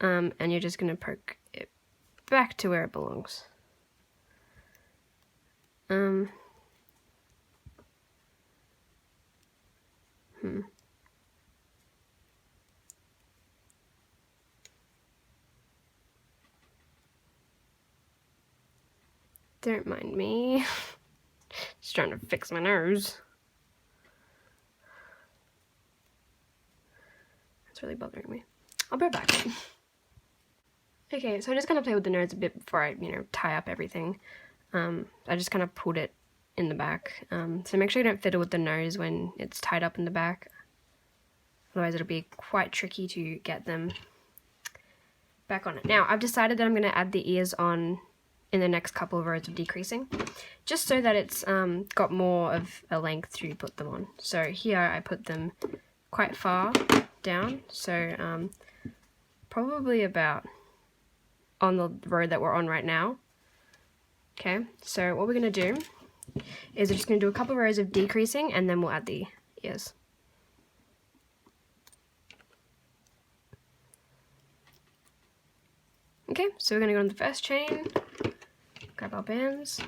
And you're just going to poke it back to where it belongs. Don't mind me. Just trying to fix my nose. It's really bothering me. I'll be right back. Okay, so I'm just gonna play with the nose a bit before I, tie up everything. I just kind of pulled it in the back. So make sure you don't fiddle with the nose when it's tied up in the back. Otherwise it'll be quite tricky to get them back on it. Now, I've decided that I'm gonna add the ears on in the next couple of rows of decreasing, just so that it's got more of a length to put them on. So here I put them quite far down, so probably about on the row that we're on right now. Okay, so what we're going to do is we're just going to do a couple of rows of decreasing and then we'll add the ears. Okay, so we're going to go on the first chain, grab our bands.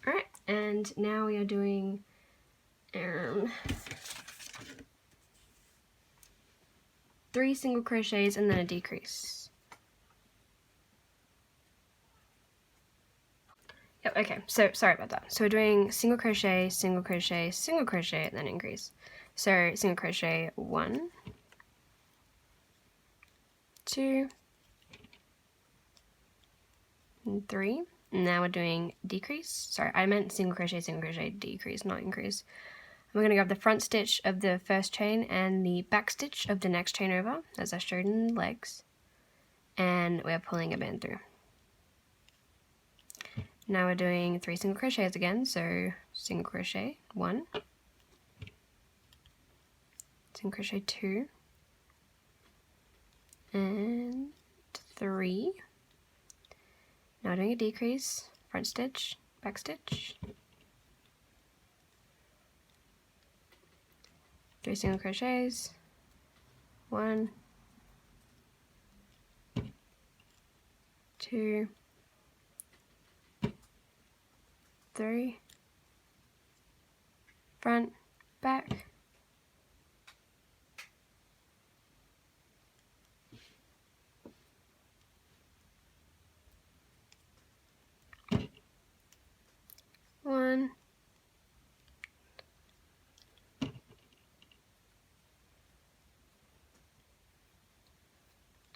Alright, and now we are doing 3 single crochets and then a decrease. Yep, okay, so sorry about that. So we're doing single crochet, single crochet, single crochet, and then increase. So single crochet 1, 2, and 3. Now we're doing decrease. Sorry, I meant single crochet, decrease, not increase. We're going to grab the front stitch of the first chain and the back stitch of the next chain over, as I showed in the legs, and we're pulling a band through. Now we're doing 3 single crochets again, so single crochet 1, single crochet 2, and 3. Now doing a decrease, front stitch, back stitch, 3 single crochets, 1, 2, 3, front, back, one,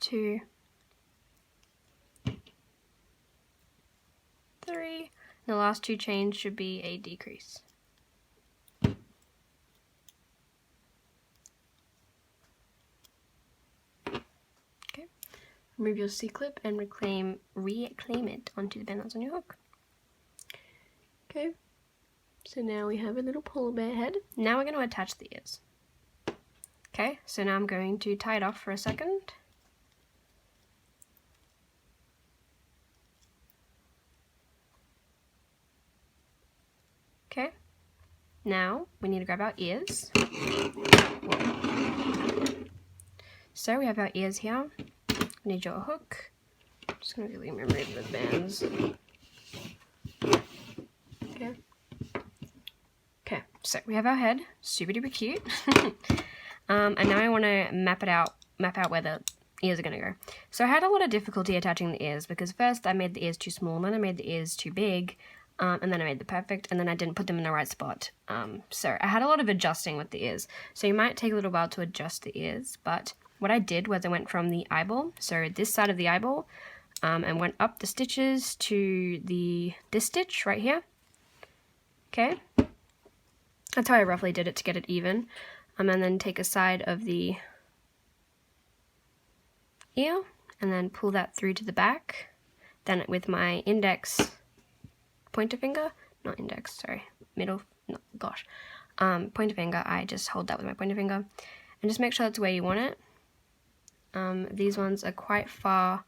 2, 3. The last 2 chains should be a decrease. Okay, remove your C-clip and reclaim it onto the band that's on your hook. Okay, so now we have a little polar bear head. Now we're going to attach the ears. Okay, so now I'm going to tie it off for a second. Okay, now we need to grab our ears. So we have our ears here. We need your hook. I'm just going to really remove the bands. Okay. so we have our head, super duper cute. And now I want to map out where the ears are going to go. So I had a lot of difficulty attaching the ears because first I made the ears too small, then I made the ears too big, and then I made the perfect, and then I didn't put them in the right spot. So I had a lot of adjusting with the ears. So you might take a little while to adjust the ears, but what I did was I went from the eyeball, so this side of the eyeball, and went up the stitches to this stitch right here. Okay, that's how I roughly did it to get it even. And then take a side of the ear and then pull that through to the back. Then with my index pointer finger, not index, sorry, middle, no, gosh, pointer finger, I just hold that with my pointer finger and just make sure that's where you want it. These ones are quite far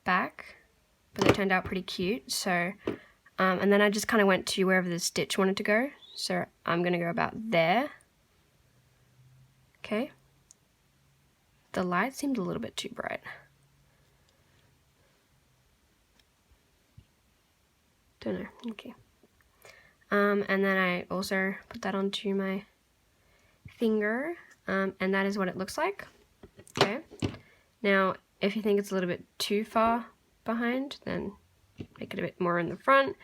back, but they turned out pretty cute. So, and then I just kind of went to wherever the stitch wanted to go. So I'm going to go about there. Okay. The light seemed a little bit too bright. Don't know. Okay. And then I also put that onto my finger, and that is what it looks like. Okay. Now, if you think it's a little bit too far behind, then make it a bit more in the front.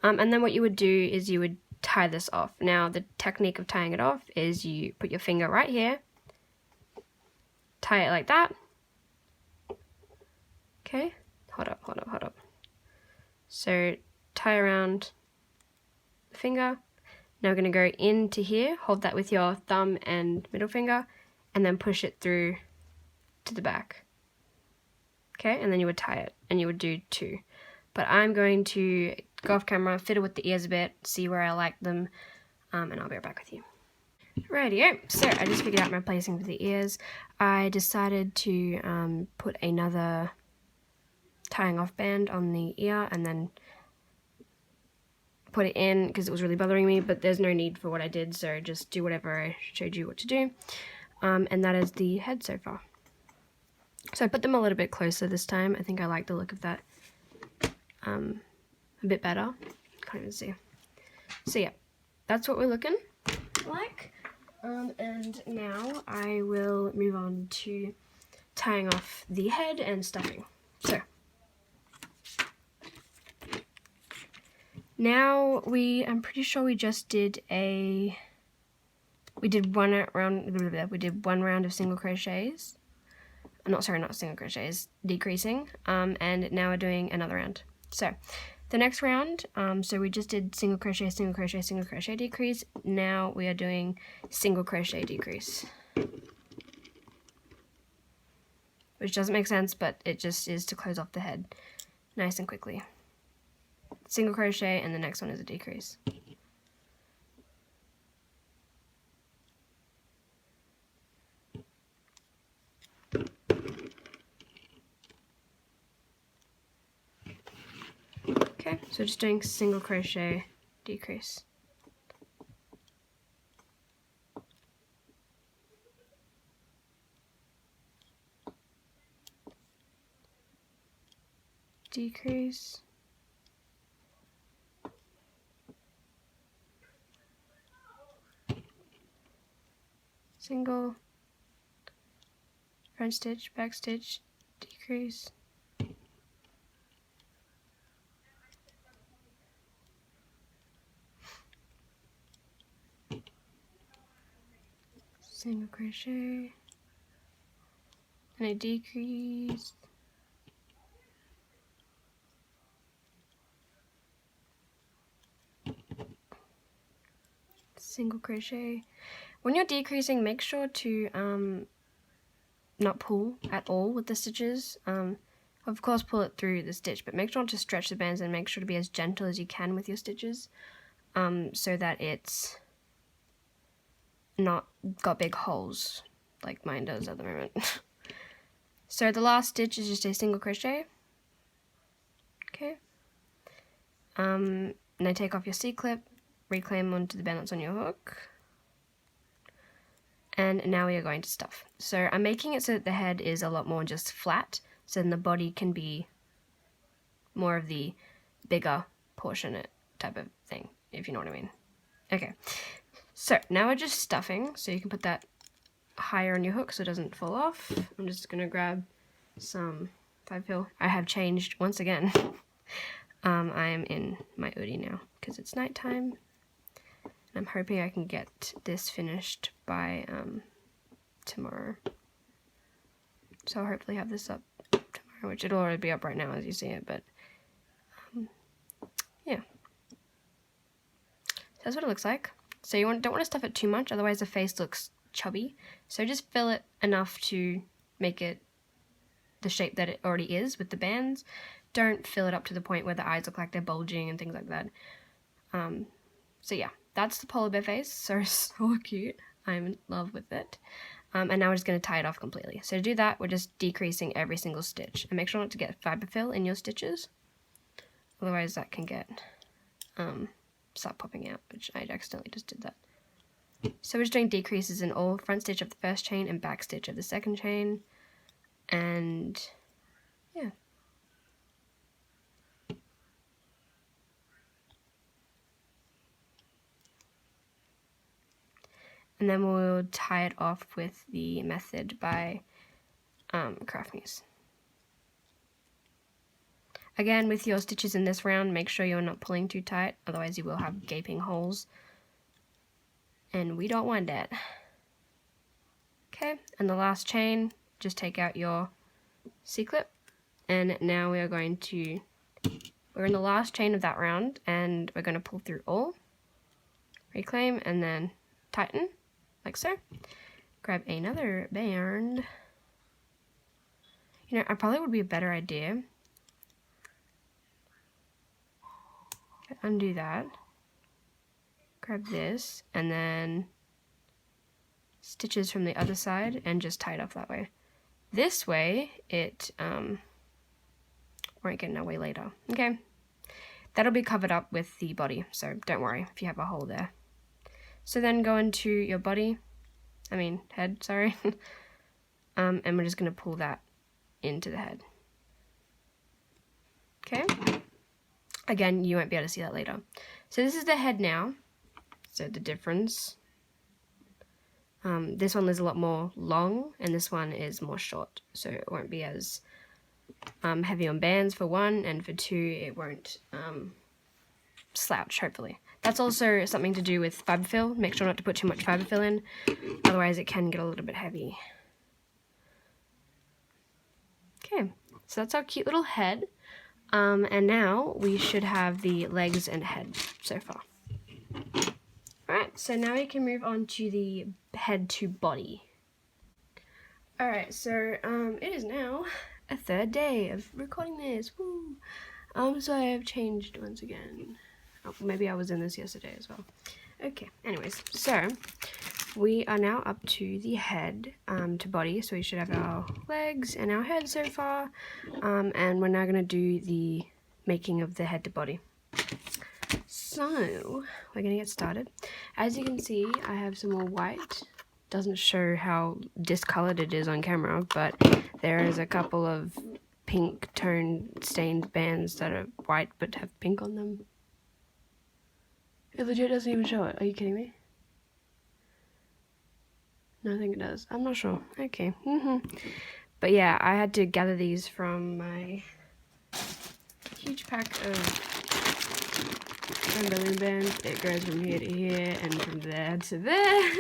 And then what you would do is you would tie this off. Now, the technique of tying it off is you put your finger right here, tie it like that. Okay. Hold up. So tie around the finger. Now we're going to go into here, hold that with your thumb and middle finger, and then push it through to the back. Okay, and then you would tie it, and you would do 2. But I'm going to go off camera, fiddle with the ears a bit, see where I like them, and I'll be right back with you. Rightio, so I just figured out my placing for the ears. I decided to put another tying off band on the ear and then put it in because it was really bothering me, but there's no need for what I did, so just do whatever I showed you what to do. And that is the head so far. So I put them a little bit closer this time. I think I like the look of that a bit better. Can't even see. So yeah, that's what we're looking like. And now I will move on to tying off the head and stuffing. So now I'm pretty sure we just did one round of single crochets. Not single crochets, decreasing, and now we're doing another round. So the next round, so we just did single crochet, single crochet, single crochet, decrease. Now we are doing single crochet, decrease. Which doesn't make sense, but it just is to close off the head nice and quickly. Single crochet, and the next one is a decrease. Okay, so just doing single crochet, decrease. Decrease. Single, front stitch, back stitch, decrease. Single crochet, and a decrease. Single crochet. When you're decreasing, make sure to not pull at all with the stitches. Of course, pull it through the stitch, but make sure to stretch the bands and make sure to be as gentle as you can with your stitches, so that it's not got big holes like mine does at the moment. So the last stitch is just a single crochet. Okay. And then take off your C-clip, reclaim onto the band that's on your hook. And now we are going to stuff. So I'm making it so that the head is a lot more just flat, so then the body can be more of the bigger portion type of thing, if you know what I mean. Okay, So now we're just stuffing, so you can put that higher on your hook so it doesn't fall off. I'm just gonna grab some 5-fill. I have changed once again. I am in my Udi now because it's nighttime. I'm hoping I can get this finished by tomorrow. So I'll hopefully have this up tomorrow, which it'll already be up right now as you see it, but yeah. So that's what it looks like. So you don't want to stuff it too much, otherwise the face looks chubby. So just fill it enough to make it the shape that it already is with the bands. Don't fill it up to the point where the eyes look like they're bulging and things like that. So yeah, that's the polar bear face. So cute. I'm in love with it. And now we're just going to tie it off completely. So to do that, we're just decreasing every single stitch. And make sure not to get fiber fill in your stitches. Otherwise that can get start popping out, which I accidentally just did that. So we're just doing decreases in all front stitch of the first chain and back stitch of the second chain. And yeah. And then we'll tie it off with the method by Craft Muse. Again, with your stitches in this round, make sure you're not pulling too tight, otherwise you will have gaping holes. And we don't want that. Okay, and the last chain, just take out your C-clip. And now we are going to, we're in the last chain of that round, and we're going to pull through all, reclaim, and then tighten, like so. Grab another band. You know, I probably would be a better idea. Undo that. Grab this, and then stitches from the other side, and just tie it off that way. This way, it won't get in our way later. Okay, that'll be covered up with the body, so don't worry if you have a hole there. So then go into your head, sorry. And we're just going to pull that into the head. Okay. Again, you won't be able to see that later. So this is the head now. So the difference. This one is a lot more long, and this one is more short. So it won't be as heavy on bands for one, and for two, it won't slouch, hopefully. That's also something to do with fiber fill. Make sure not to put too much fiber fill in, otherwise it can get a little bit heavy. Okay, so that's our cute little head. And now we should have the legs and head so far. Alright, so now we can move on to the head to body. Alright, so it is now a third day of recording this. Woo! So I have changed once again. Oh, maybe I was in this yesterday as well. Okay, anyways, so we are now up to the head to body, so we should have our legs and our head so far, and we're now going to do the making of the head to body. So we're going to get started. As you can see, I have some more white. Doesn't show how discolored it is on camera, but there is a couple of pink tone stained bands that are white but have pink on them. It legit doesn't even show it. Are you kidding me? No, I think it does. I'm not sure. Okay. But yeah, I had to gather these from my huge pack of balloon bands. It goes from here to here and from there to there.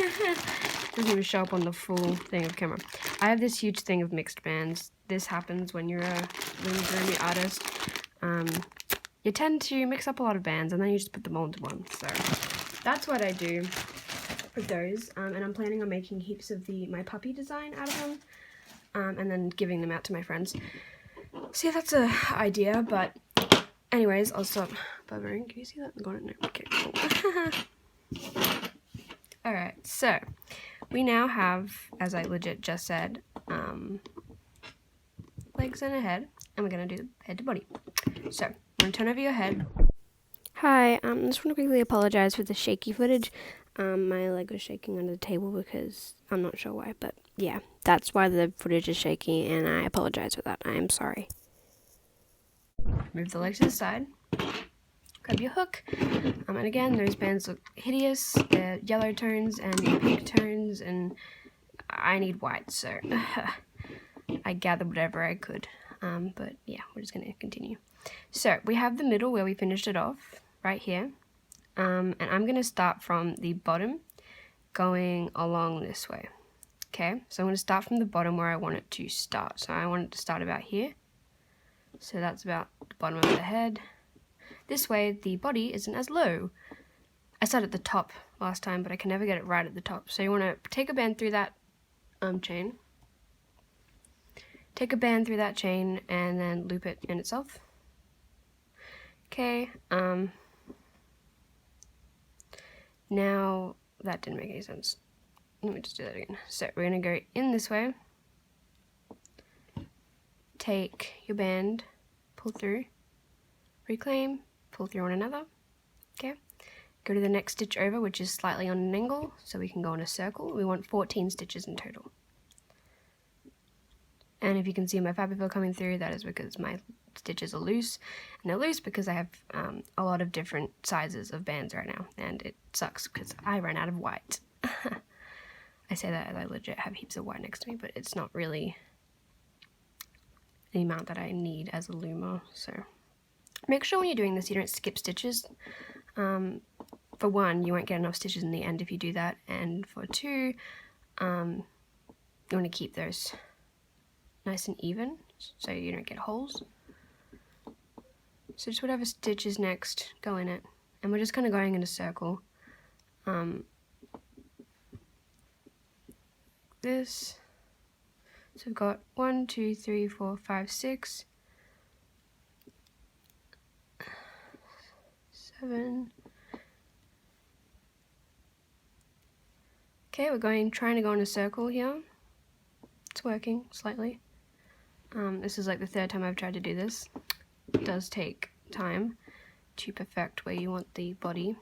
Doesn't even show up on the full thing of camera. I have this huge thing of mixed bands. This happens when you're a Loomigurumi artist. You tend to mix up a lot of bands and then you just put them all into one. So that's what I do with those. And I'm planning on making heaps of my puppy design out of them. And then giving them out to my friends. So yeah, that's an idea, but anyways, I'll stop bubbering. Can you see that? Got it? No. Okay, cool. Alright, so we now have, as I legit just said, legs and a head, and we're going to do head to body. So, I'm going to turn over your head. Hi, I just want to quickly apologize for the shaky footage. My leg was shaking under the table because I'm not sure why, but yeah, that's why the footage is shaky, and I apologize for that. I am sorry. Move the legs to the side. grab your hook. And again, those bands look hideous. They're yellow tones and pink tones, and I need white, so I gathered whatever I could. But yeah, we're just going to continue. So we have the middle where we finished it off, right here. And I'm going to start from the bottom, going along this way. Okay, so I'm going to start from the bottom where I want it to start. So I want it to start about here. So that's about the bottom of the head. This way the body isn't as low. I started at the top last time, but I can never get it right at the top. So you want to take a band through that chain. Take a band through that chain and then loop it in itself. Okay, now that didn't make any sense. Let me just do that again. So we're going to go in this way. Take your band, pull through, reclaim, pull through on another. Okay, go to the next stitch over, which is slightly on an angle, so we can go in a circle. We want 14 stitches in total. And if you can see my fabric coming through, that is because my stitches are loose. And they're loose because I have a lot of different sizes of bands right now, and it sucks because I ran out of white. I say that as I legit have heaps of white next to me, but it's not really the amount that I need as a loomer. So make sure when you're doing this you don't skip stitches. For one, you won't get enough stitches in the end if you do that, and for two, you want to keep those nice and even so you don't get holes. So just whatever stitch is next, go in it, and we're just kind of going in a circle. This. So we've got 1, 2, 3, 4, 5, 6, 7. Okay, we're trying to go in a circle here. It's working slightly. This is like the third time I've tried to do this. It does take time to perfect where you want the body.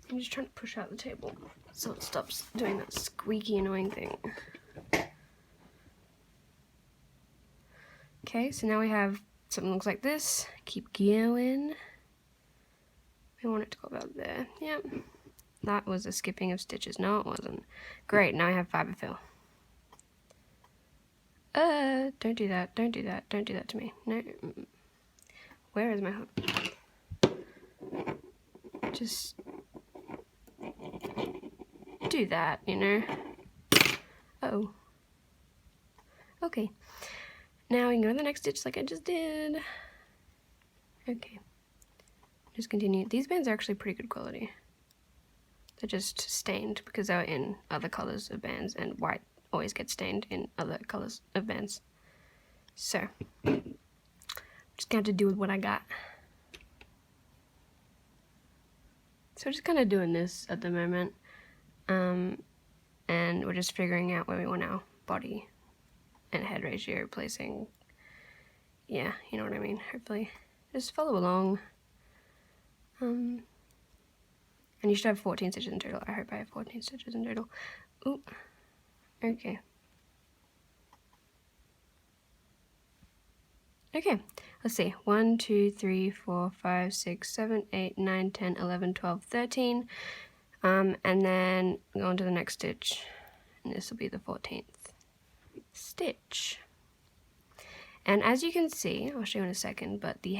I'm just trying to push out the table so it stops doing that squeaky annoying thing. Okay, so now we have something that looks like this. Keep going. We want it to go about there. Yep. That was a skipping of stitches. No, it wasn't. Great, now I have fiber fill. Don't do that. Don't do that. Don't do that to me. No. Where is my hook? Just do that, you know. Uh-oh. Okay. Now we can go to the next stitch like I just did. Okay. Just continue. These bands are actually pretty good quality. They're just stained because they were in other colors of bands, and white always gets stained in other colors of bands. So, I'm just gonna have to do with what I got. So we're just kind of doing this at the moment. And we're just figuring out where we want our body and head ratio placing. Yeah, you know what I mean. Hopefully, just follow along. And you should have 14 stitches in total. I hope I have 14 stitches in total. Ooh. Okay. Okay, let's see. 1, 2, 3, 4, 5, 6, 7, 8, 9, 10, 11, 12, 13. And then go on to the next stitch. And this will be the 14th stitch. And as you can see, I'll show you in a second, but the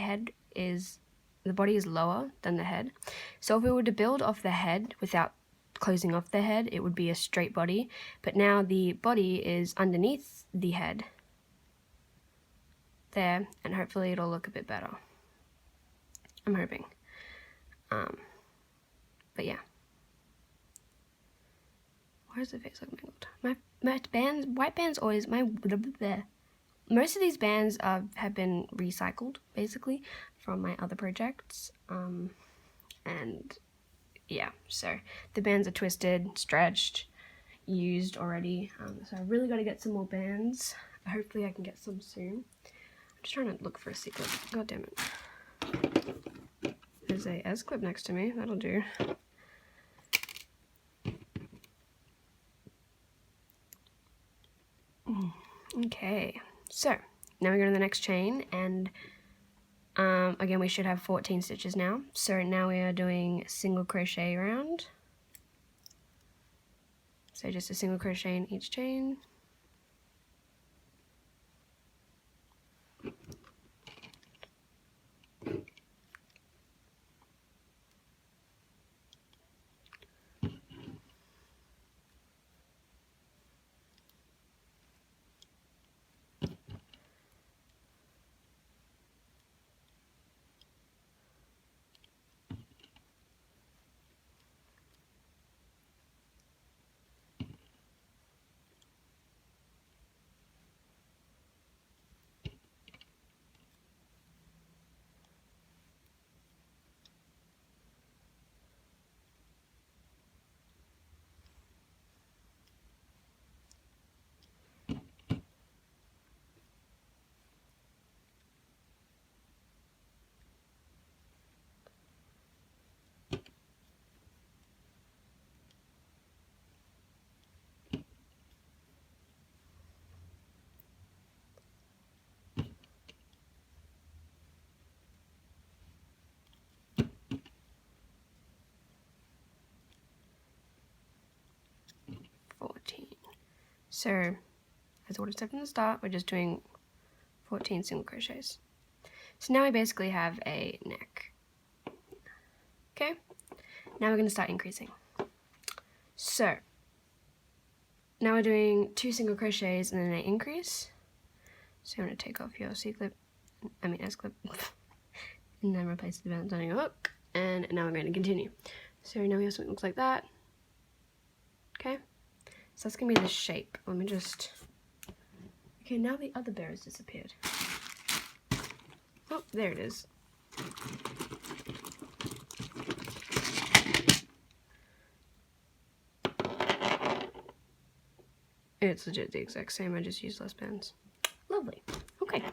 body is lower than the head. So if we were to build off the head without closing off the head, it would be a straight body. But now the body is underneath the head. There, and hopefully it'll look a bit better. I'm hoping. But yeah. Why does the face look mangled? My bands, white bands always, most of these bands have been recycled, basically, from my other projects. And yeah, so the bands are twisted, stretched, used already. So I really got to get some more bands. Hopefully I can get some soon. I'm just trying to look for a secret. God damn it. There's a S-clip next to me. That'll do. Okay, so now we go to the next chain, and again we should have 14 stitches now. So now we are doing single crochet around. So just a single crochet in each chain. So, as what I said from the start, we're just doing 14 single crochets. So now we basically have a neck. Okay, now we're going to start increasing. So, now we're doing 2 single crochets and then an increase. So you want to take off your S-clip, and then replace the balance on your hook. And now we're going to continue. So now we have something that looks like that. Okay, so that's going to be the shape. Let me just... Okay, now the other bear has disappeared. Oh, there it is. It's legit the exact same, I just used less pens. Lovely. Okay.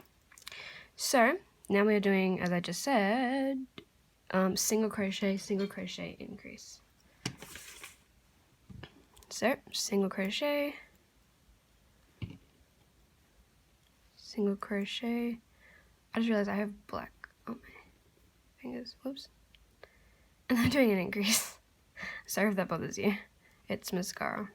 So, now we're doing, as I just said, single crochet, increase. So, single crochet, single crochet. I just realized I have black on my fingers. Whoops. And I'm doing an increase. Sorry if that bothers you. It's mascara.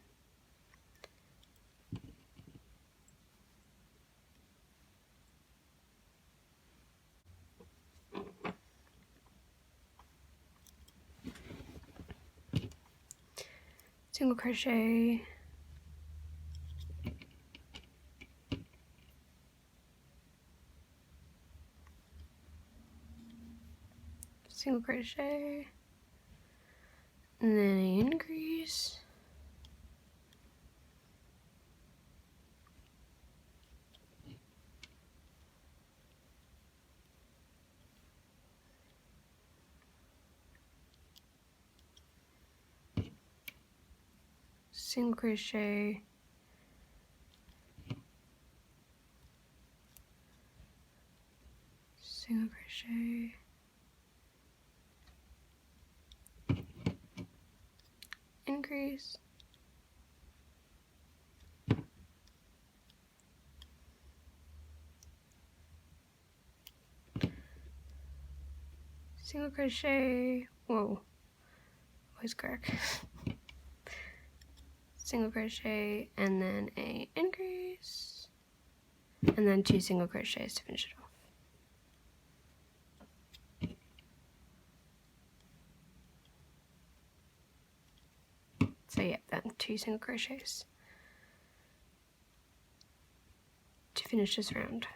Single crochet, single crochet, and then an increase, single crochet, single crochet, increase, single crochet, whoa, voice crack, single crochet, and then a increase, and then 2 single crochets to finish it off. So yeah, then 2 single crochets to finish this round.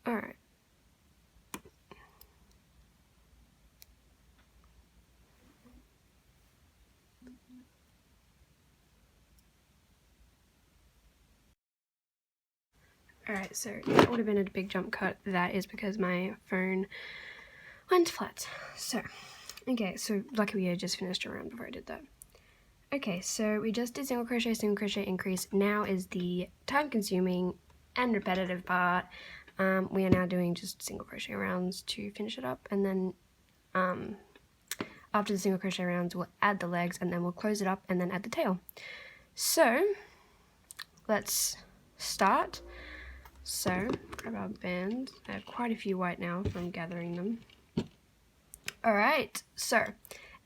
Alright. Alright, so that would have been a big jump cut. That is because my phone went flat. So, okay, so lucky we had just finished a round before I did that. Okay, so we just did single crochet, increase. Now is the time-consuming and repetitive part. We are now doing just single crochet rounds to finish it up, and then after the single crochet rounds, we'll add the legs and then we'll close it up and then add the tail. So let's start. So grab our bands. I have quite a few white now from gathering them. Alright, so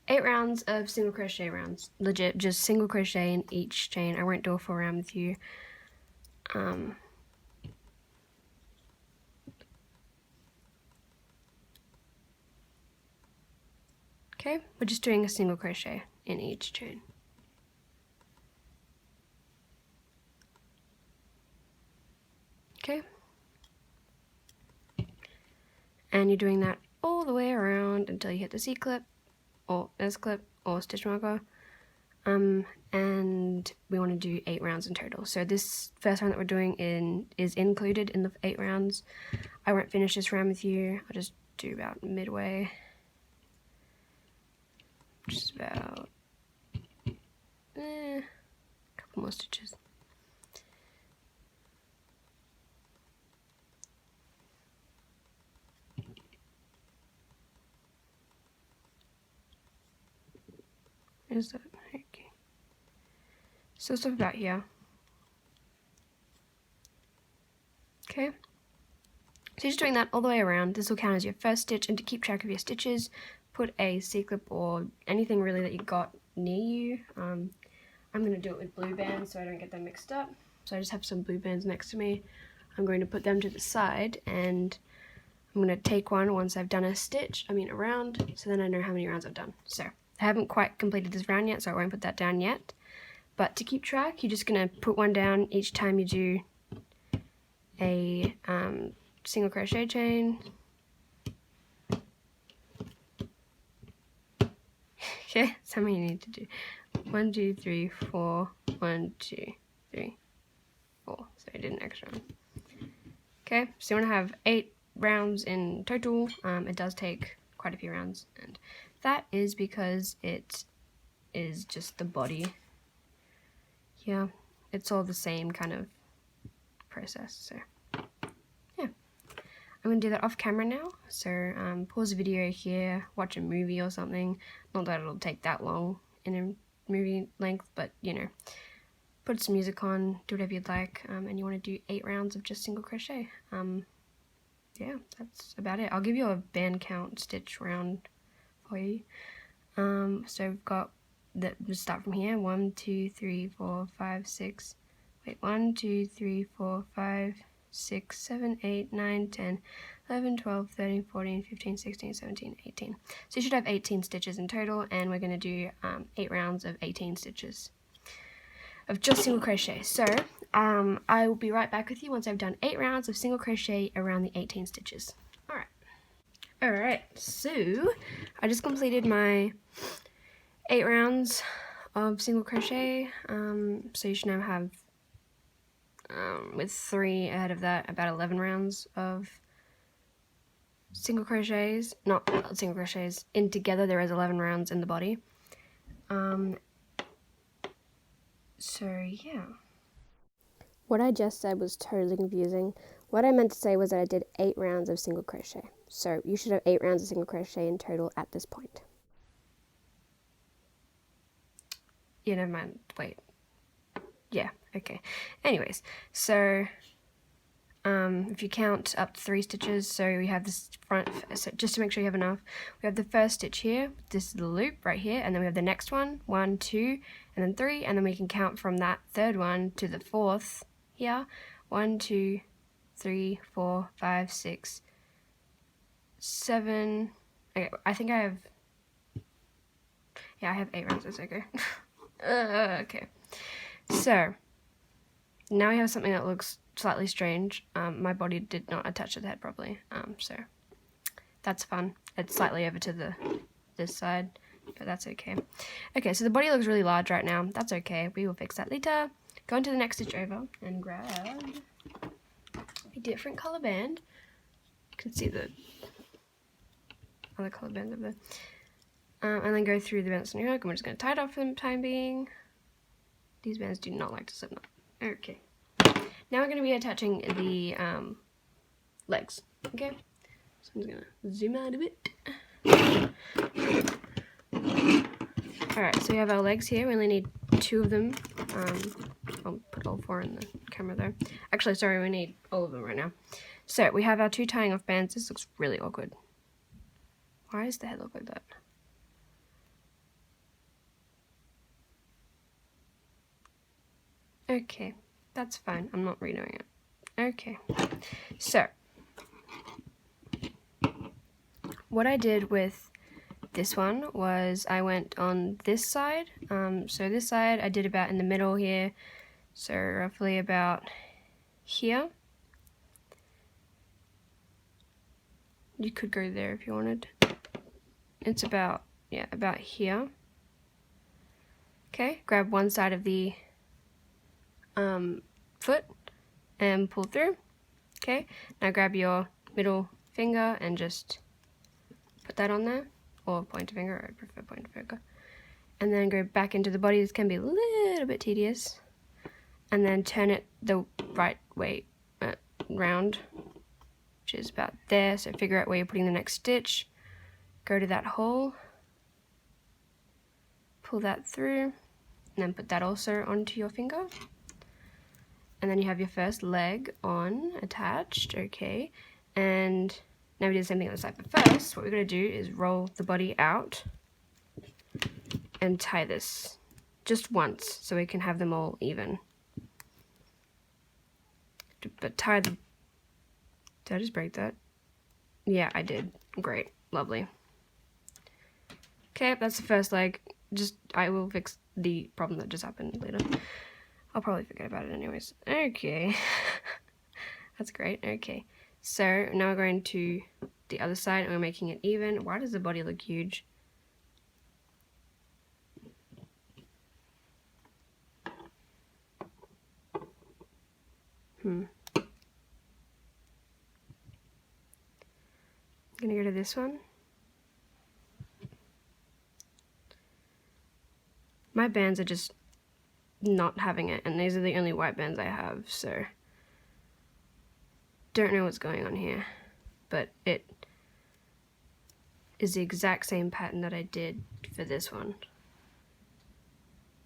8 rounds of single crochet rounds. Legit, just single crochet in each chain. I won't do a full round with you. Okay, we're just doing a single crochet in each chain. Okay. And you're doing that all the way around until you hit the C clip, or S clip, or stitch marker. And we want to do 8 rounds in total. So this first round that we're doing is included in the 8 rounds. I won't finish this round with you. I'll just do about midway. Just about a couple more stitches. Is that okay? So stuff about here. Okay. So you're just doing that all the way around. This will count as your first stitch, and to keep track of your stitches, put a C-clip or anything really that you got near you. I'm going to do it with blue bands so I don't get them mixed up. So I just have some blue bands next to me. I'm going to put them to the side, and I'm going to take one once I've done a round, so then I know how many rounds I've done. So I haven't quite completed this round yet, so I won't put that down yet. But to keep track, you're just going to put one down each time you do a single crochet chain. Okay, that's how many you need to do. 1, 2, 3, 4. 1, 2, 3, 4. So I did an extra one. Okay, so you want to have 8 rounds in total. It does take quite a few rounds, and that is because it is just the body. Yeah, it's all the same kind of process. So yeah, I'm gonna do that off camera now. So pause the video here, watch a movie or something. Not that it'll take that long in a movie length, but you know, put some music on, do whatever you'd like, and you want to do 8 rounds of just single crochet. Yeah, that's about it. I'll give you a band count stitch round for you. So we've got we'll start from here. 1, 2, 3, 4, 5, 6. Wait, 1, 2, 3, 4, 5, 6, 7, 8, 9, 10, 11, 12, 13, 14, 15, 16, 17, 18. So you should have 18 stitches in total, and we're going to do 8 rounds of 18 stitches of just single crochet. So I will be right back with you once I've done 8 rounds of single crochet around the 18 stitches. Alright, so I just completed my 8 rounds of single crochet. So you should now have, with 3 ahead of that, about 11 rounds of single crochets. Not single crochets. In together there is 11 rounds in the body. So yeah. What I just said was totally confusing. What I meant to say was that I did 8 rounds of single crochet. So you should have 8 rounds of single crochet in total at this point. Yeah, never mind. Wait. Yeah, okay. Anyways, so if you count up to 3 stitches, so we have this front, so just to make sure you have enough, we have the first stitch here, this is the loop right here, and then we have the next one, 1, 2, and then 3, and then we can count from that third one to the fourth here, 1, 2, 3, 4, 5, 6, 7, okay, I think I have, yeah, I have 8 rounds, that's okay. Okay, so now we have something that looks slightly strange. My body did not attach to the head properly, so that's fun. It's slightly over to this side, but that's okay. Okay, so the body looks really large right now. That's okay, we will fix that later. Go into the next stitch over and grab a different color band. You can see the other color bands over there. And then go through the bands on your hook, and we're just going to tie it off for the time being. These bands do not like to slip knot. Okay. Now we're going to be attaching the legs. Okay? So I'm just going to zoom out a bit. Alright, so we have our legs here. We only need 2 of them. I'll put all 4 in the camera though. Actually, sorry, we need all of them right now. So we have our 2 tying off bands. This looks really awkward. Why does the head look like that? Okay, that's fine. I'm not redoing it. Okay, so what I did with this one was I went on this side. So this side I did about in the middle here, so roughly about here. You could go there if you wanted. It's about, yeah, about here. Okay, grab one side of the foot and pull through. Okay, now grab your middle finger and just put that on there, or pointer finger. I prefer pointer finger. And then go back into the body. This can be a little bit tedious. And then turn it the right way round, which is about there. So figure out where you're putting the next stitch. Go to that hole, pull that through, and then put that also onto your finger. And then you have your first leg on, attached, okay. And now we do the same thing on the side. But first, what we're gonna do is roll the body out and tie this just once so we can have them all even. But tie the, did I just break that? Yeah, I did. Great, lovely. Okay, that's the first leg. I will fix the problem that just happened later. I'll probably forget about it anyways. Okay. That's great. Okay. So now we're going to the other side and we're making it even. Why does the body look huge? I'm gonna go to this one. My bands are just not having it, and these are the only white bands I have, so don't know what's going on here, but it is the exact same pattern that I did for this one.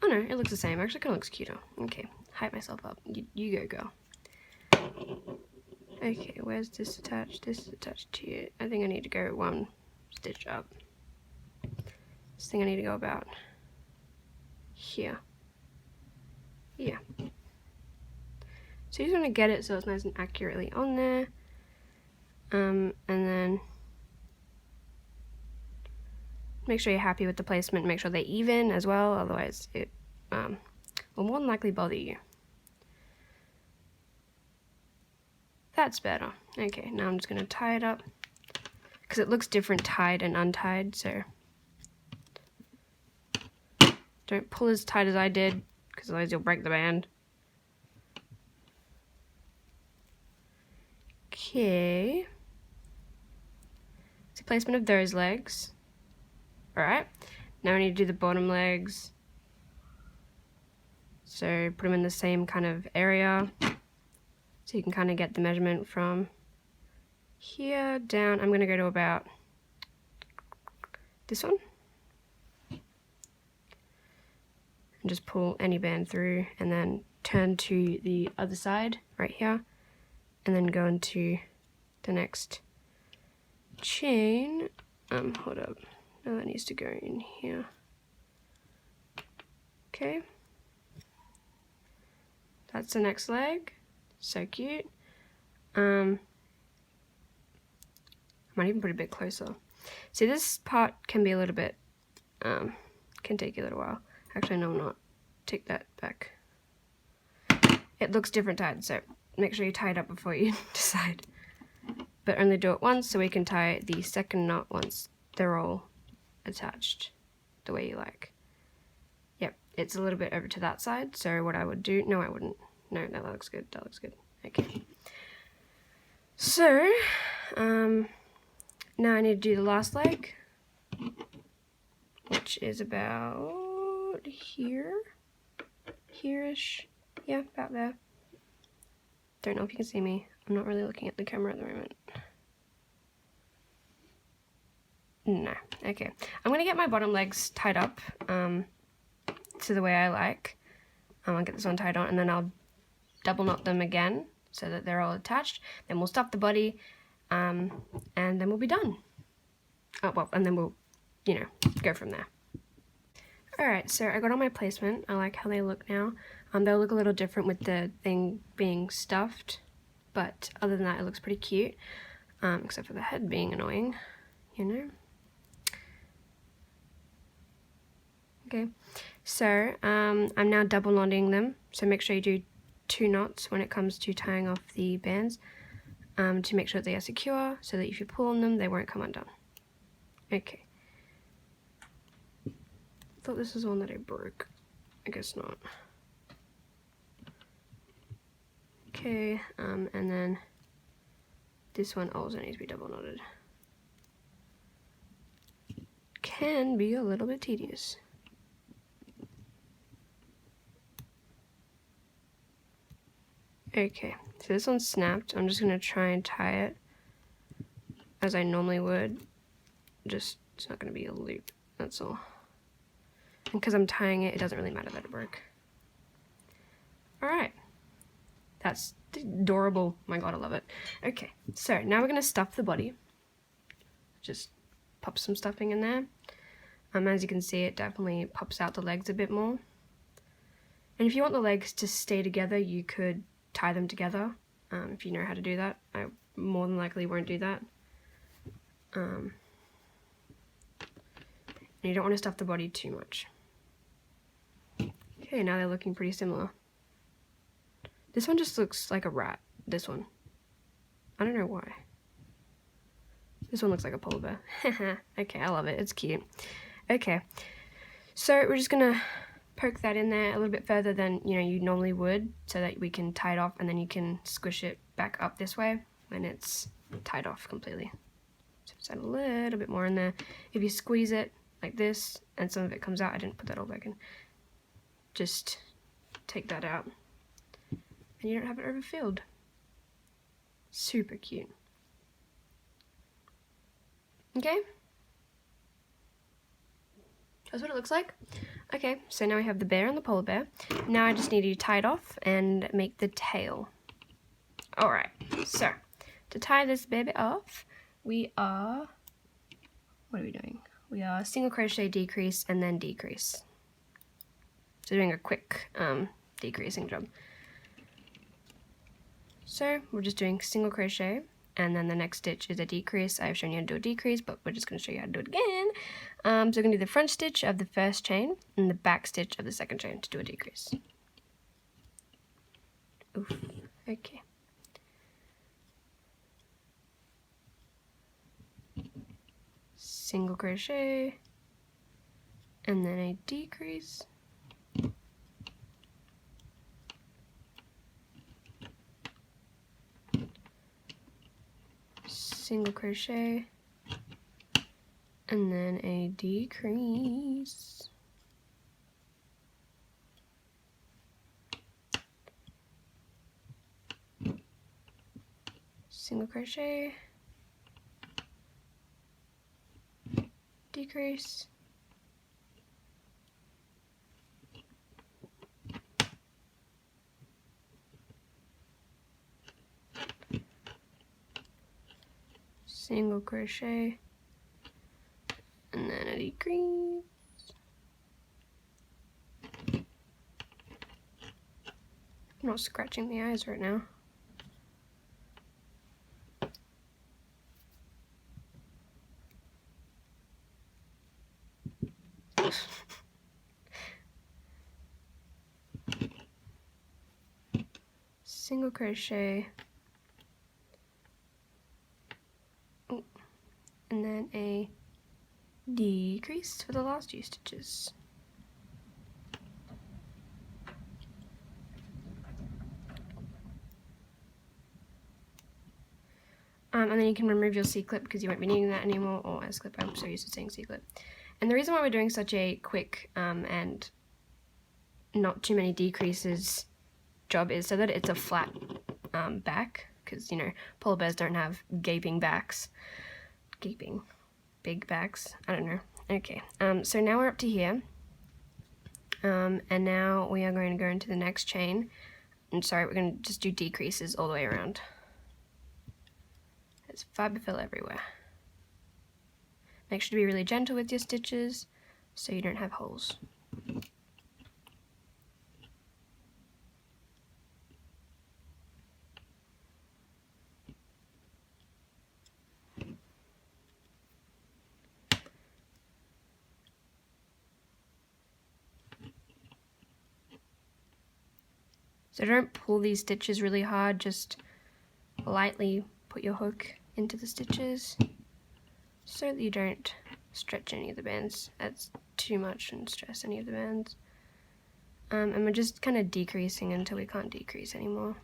Oh no, it looks the same. Actually, kind of looks cuter. Okay, hype myself up. You go, girl. Okay, where's this attached? This is attached to it. I think I need to go 1 stitch up. This thing I need to go about here. Yeah. So you just want to get it so it's nice and accurately on there. And then make sure you're happy with the placement. Make sure they're even as well, otherwise it will more than likely bother you. That's better. Okay, now I'm just going to tie it up because it looks different tied and untied, so don't pull as tight as I did because otherwise you'll break the band. Okay. It's the placement of those legs. Alright, now I need to do the bottom legs. So put them in the same kind of area. So you can kind of get the measurement from here down. I'm going to go to about this one. And just pull any band through and then turn to the other side right here. And then go into the next chain. Hold up. No, that needs to go in here. Okay. That's the next leg. So cute. I might even put it a bit closer. See, this part can be a little bit, can take a little while. Actually, no, not. Take that back. It looks different tied, so make sure you tie it up before you decide. But only do it once so we can tie the second knot once they're all attached the way you like. Yep, it's a little bit over to that side, so what I would do, no I wouldn't. No, that looks good, that looks good. Okay. So, now I need to do the last leg, which is about here, here-ish, yeah, about there. Don't know if you can see me. I'm not really looking at the camera at the moment. No. Okay. I'm going to get my bottom legs tied up to the way I like. I'll get this one tied on and then I'll double knot them again so that they're all attached. Then we'll stuff the body and then we'll be done. Oh, well, and then we'll, you know, go from there. Alright, so I got on my placement. I like how they look now. They'll look a little different with the thing being stuffed, but other than that it looks pretty cute, except for the head being annoying, you know. Okay, so I'm now double knotting them, so make sure you do 2 knots when it comes to tying off the bands to make sure they are secure so that if you pull on them they won't come undone. Okay. I thought this was one that I broke. I guess not. Okay, and then this one also needs to be double knotted. Can be a little bit tedious. Okay, so this one's snapped. I'm just gonna try and tie it as I normally would. Just, it's not gonna be a loop, that's all. And because I'm tying it, it doesn't really matter that it broke. Alright. That's adorable. Oh my god, I love it. Okay, so now we're gonna stuff the body. Just pop some stuffing in there. As you can see, it definitely pops out the legs a bit more. And if you want the legs to stay together, you could tie them together, if you know how to do that. I more than likely won't do that. And you don't want to stuff the body too much. Okay, now they're looking pretty similar. This one just looks like a rat, this one. I don't know why. This one looks like a polar bear. Okay, I love it, it's cute. Okay, so we're just gonna poke that in there a little bit further than you normally would so that we can tie it off, and then you can squish it back up this way when it's tied off completely. So just add a little bit more in there. If you squeeze it like this and some of it comes out, I didn't put that all back in, just take that out and you don't have it overfilled. Super cute. Okay, that's what it looks like. Okay, so now we have the bear and the polar bear. Now I just need to tie it off and make the tail. Alright, so to tie this baby off, we are, what are we doing? We are single crochet, decrease, and then decrease. So doing a quick decreasing job. So we're just doing single crochet, and then the next stitch is a decrease. I've shown you how to do a decrease, but we're just going to show you how to do it again. So we're going to do the front stitch of the first chain and the back stitch of the second chain to do a decrease. Oof. Okay. Single crochet, and then a decrease. Single crochet, and then a decrease. Single crochet, decrease, single crochet, and then a decrease. I'm not scratching the eyes right now. Single crochet, oh, and then a decrease for the last few stitches. And then you can remove your C-clip because you won't be needing that anymore, or S-clip, I'm so used to saying C-clip. And the reason why we're doing such a quick and not too many decreases job is so that it's a flat back, because polar bears don't have gaping backs. Gaping. big backs. I don't know. Okay, so now we're up to here. And now we are going to go into the next chain. And sorry, we're going to just do decreases all the way around. There's fiber fill everywhere. Make sure to be really gentle with your stitches so you don't have holes. So don't pull these stitches really hard, just lightly put your hook into the stitches so that you don't stretch any of the bands. That's too much and stress any of the bands. And we're just kind of decreasing until we can't decrease anymore.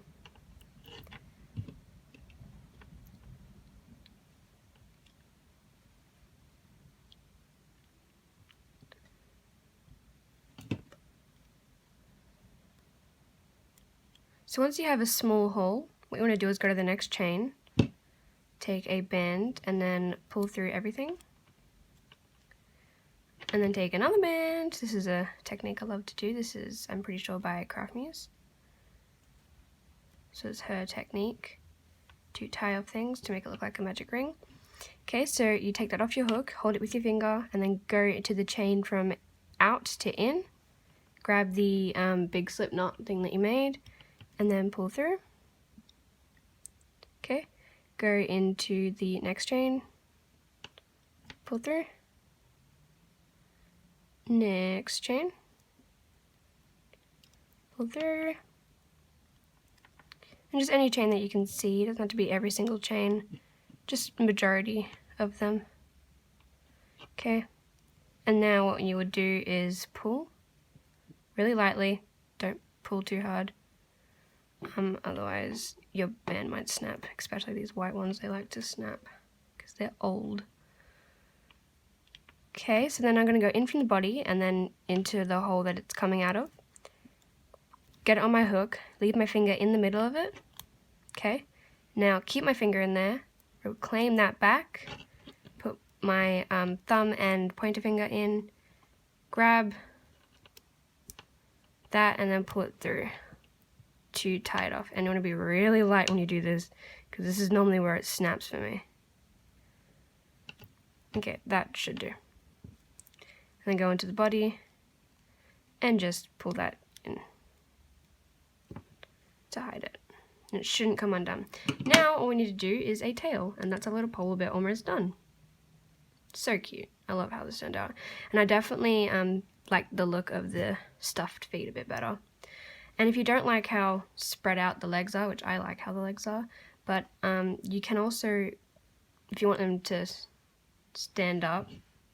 So once you have a small hole, what you want to do is go to the next chain, take a band, and then pull through everything. And then take another band. This is a technique I love to do. This is, I'm pretty sure, by Craft Muse. So it's her technique to tie off things to make it look like a magic ring. Okay, so you take that off your hook, hold it with your finger, and then go to the chain from out to in. Grab the big slip knot thing that you made, and then pull through. Okay, go into the next chain, pull through, next chain, pull through, and just any chain that you can see. It doesn't have to be every single chain, just majority of them. Okay, and now what you would do is pull really lightly, don't pull too hard. Otherwise your band might snap, especially these white ones. They like to snap because they're old. Okay, so then I'm going to go in from the body and then into the hole that it's coming out of. Get it on my hook, leave my finger in the middle of it. Okay, now keep my finger in there, reclaim that back, put my thumb and pointer finger in, grab that, and then pull it through to tie it off. And you want to be really light when you do this, because this is normally where it snaps for me. Okay, that should do. And then go into the body and just pull that in to hide it. And it shouldn't come undone. Now all we need to do is a tail, and that's a little polar bear almost done. So cute. I love how this turned out. And I definitely like the look of the stuffed feet a bit better. And if you don't like how spread out the legs are, which I like how the legs are, but you can also, if you want them to stand up,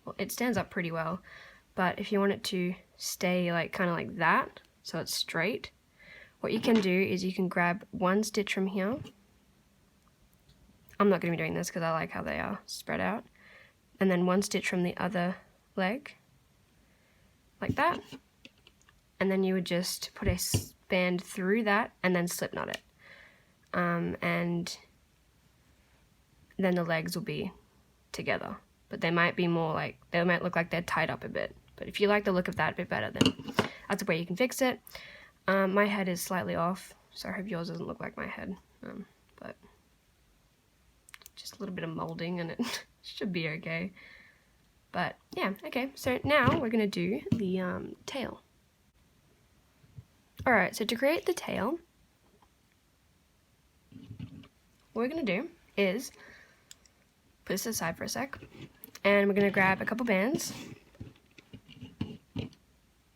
well, it stands up pretty well, but if you want it to stay like kind of like that, so it's straight, what you can do is you can grab one stitch from here. I'm not going to be doing this because I like how they are spread out. And then one stitch from the other leg, like that. And then you would just put a band through that and then slip knot it. And then the legs will be together. But they might be more like, they might look like they're tied up a bit. But if you like the look of that a bit better, then that's a way you can fix it. My head is slightly off, so I hope yours doesn't look like my head. But just a little bit of molding and it should be okay. But yeah, okay, so now we're gonna do the tail. Alright, so to create the tail, what we're gonna do is put this aside for a sec, and we're gonna grab a couple bands,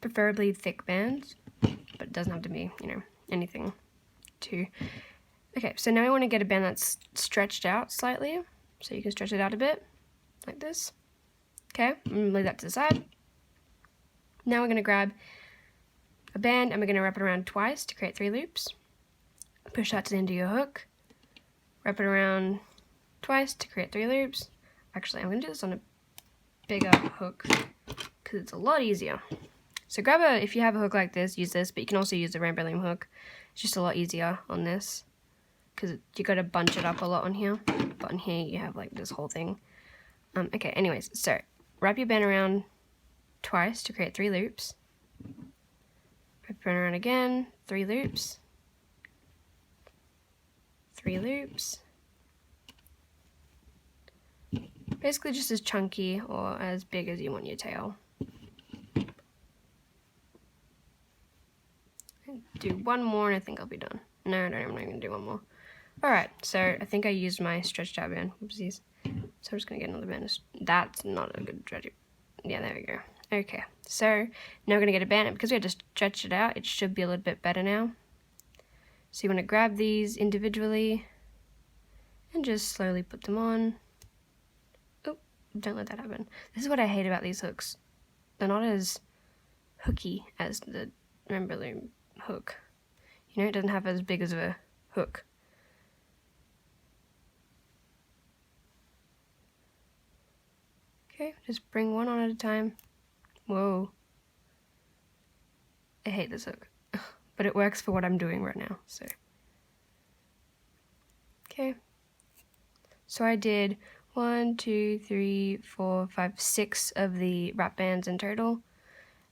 preferably thick bands, but it doesn't have to be, you know, anything too. Okay, so now we want to get a band that's stretched out slightly, so you can stretch it out a bit, like this. Okay, I'm going to leave that to the side. Now we're going to grab a band and we're going to wrap it around twice to create 3 loops. Push that to the end of your hook. Wrap it around twice to create 3 loops. Actually, I'm going to do this on a bigger hook because it's a lot easier. So grab if you have a hook like this, use this, but you can also use the rainbow loom hook. It's just a lot easier on this because you got to bunch it up a lot on here. But on here you have like this whole thing. Okay, anyways, so wrap your band around twice to create 3 loops. Wrap it around again, 3 loops. 3 loops. Basically just as chunky or as big as you want your tail. Do one more and I think I'll be done. No, I'm not even going to do one more. Alright, so I think I used my stretch tab band. Oopsies. So I'm just going to get another band. That's not a good stretch. Yeah, there we go. Okay, so now we're going to get a band. Because we had to stretch it out, it should be a little bit better now. So you want to grab these individually and just slowly put them on. Oh, don't let that happen. This is what I hate about these hooks. They're not as hooky as the Remember Loom hook. You know, it doesn't have as big as a hook. Okay, just bring one on at a time. Whoa. I hate this hook, but it works for what I'm doing right now, so. Okay. So I did 1, 2, 3, 4, 5, 6 of the wrap bands in total.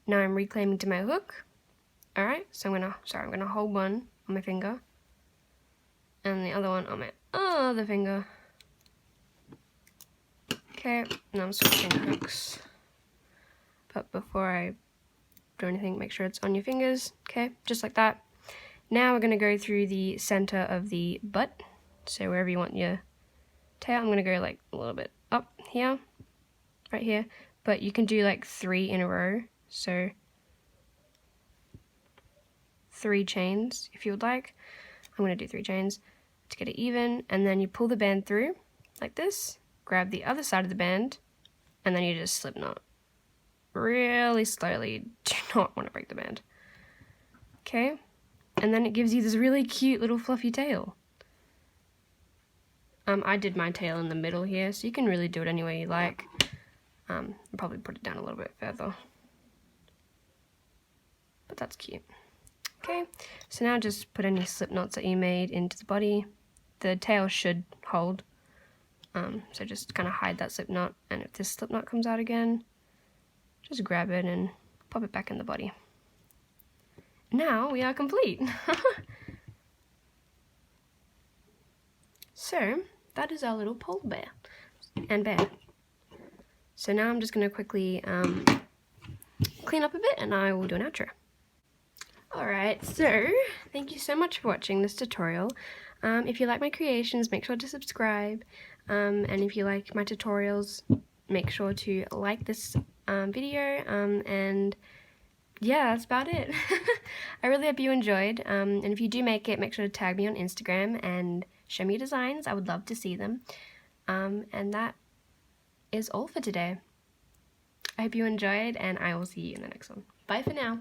Now I'm reclaiming to my hook. Alright, so I'm gonna hold one on my finger and the other one on my other finger. Okay, now I'm switching hooks. But before I do anything, make sure it's on your fingers. Okay, just like that. Now we're gonna go through the center of the butt. So wherever you want your tail, I'm gonna go like a little bit up here, right here. But you can do like 3 in a row. So 3 chains if you would like. I'm going to do 3 chains to get it even, and then you pull the band through like this, grab the other side of the band, and then you just slip knot really slowly. Do not want to break the band. Okay, and then it gives you this really cute little fluffy tail. I did my tail in the middle here, so you can really do it any way you like. I'll probably put it down a little bit further, but that's cute. Okay, so now just put any slip knots that you made into the body. The tail should hold, so just kind of hide that slip knot, and if this slip knot comes out again, just grab it and pop it back in the body. Now we are complete. So that is our little polar bear and bear. So now I'm just going to quickly clean up a bit and I will do an outro. Alright, so thank you so much for watching this tutorial. If you like my creations, make sure to subscribe. And if you like my tutorials, make sure to like this video. And yeah, that's about it. I really hope you enjoyed. And if you do make it, make sure to tag me on Instagram and show me your designs. I would love to see them. And that is all for today. I hope you enjoyed, and I will see you in the next one. Bye for now.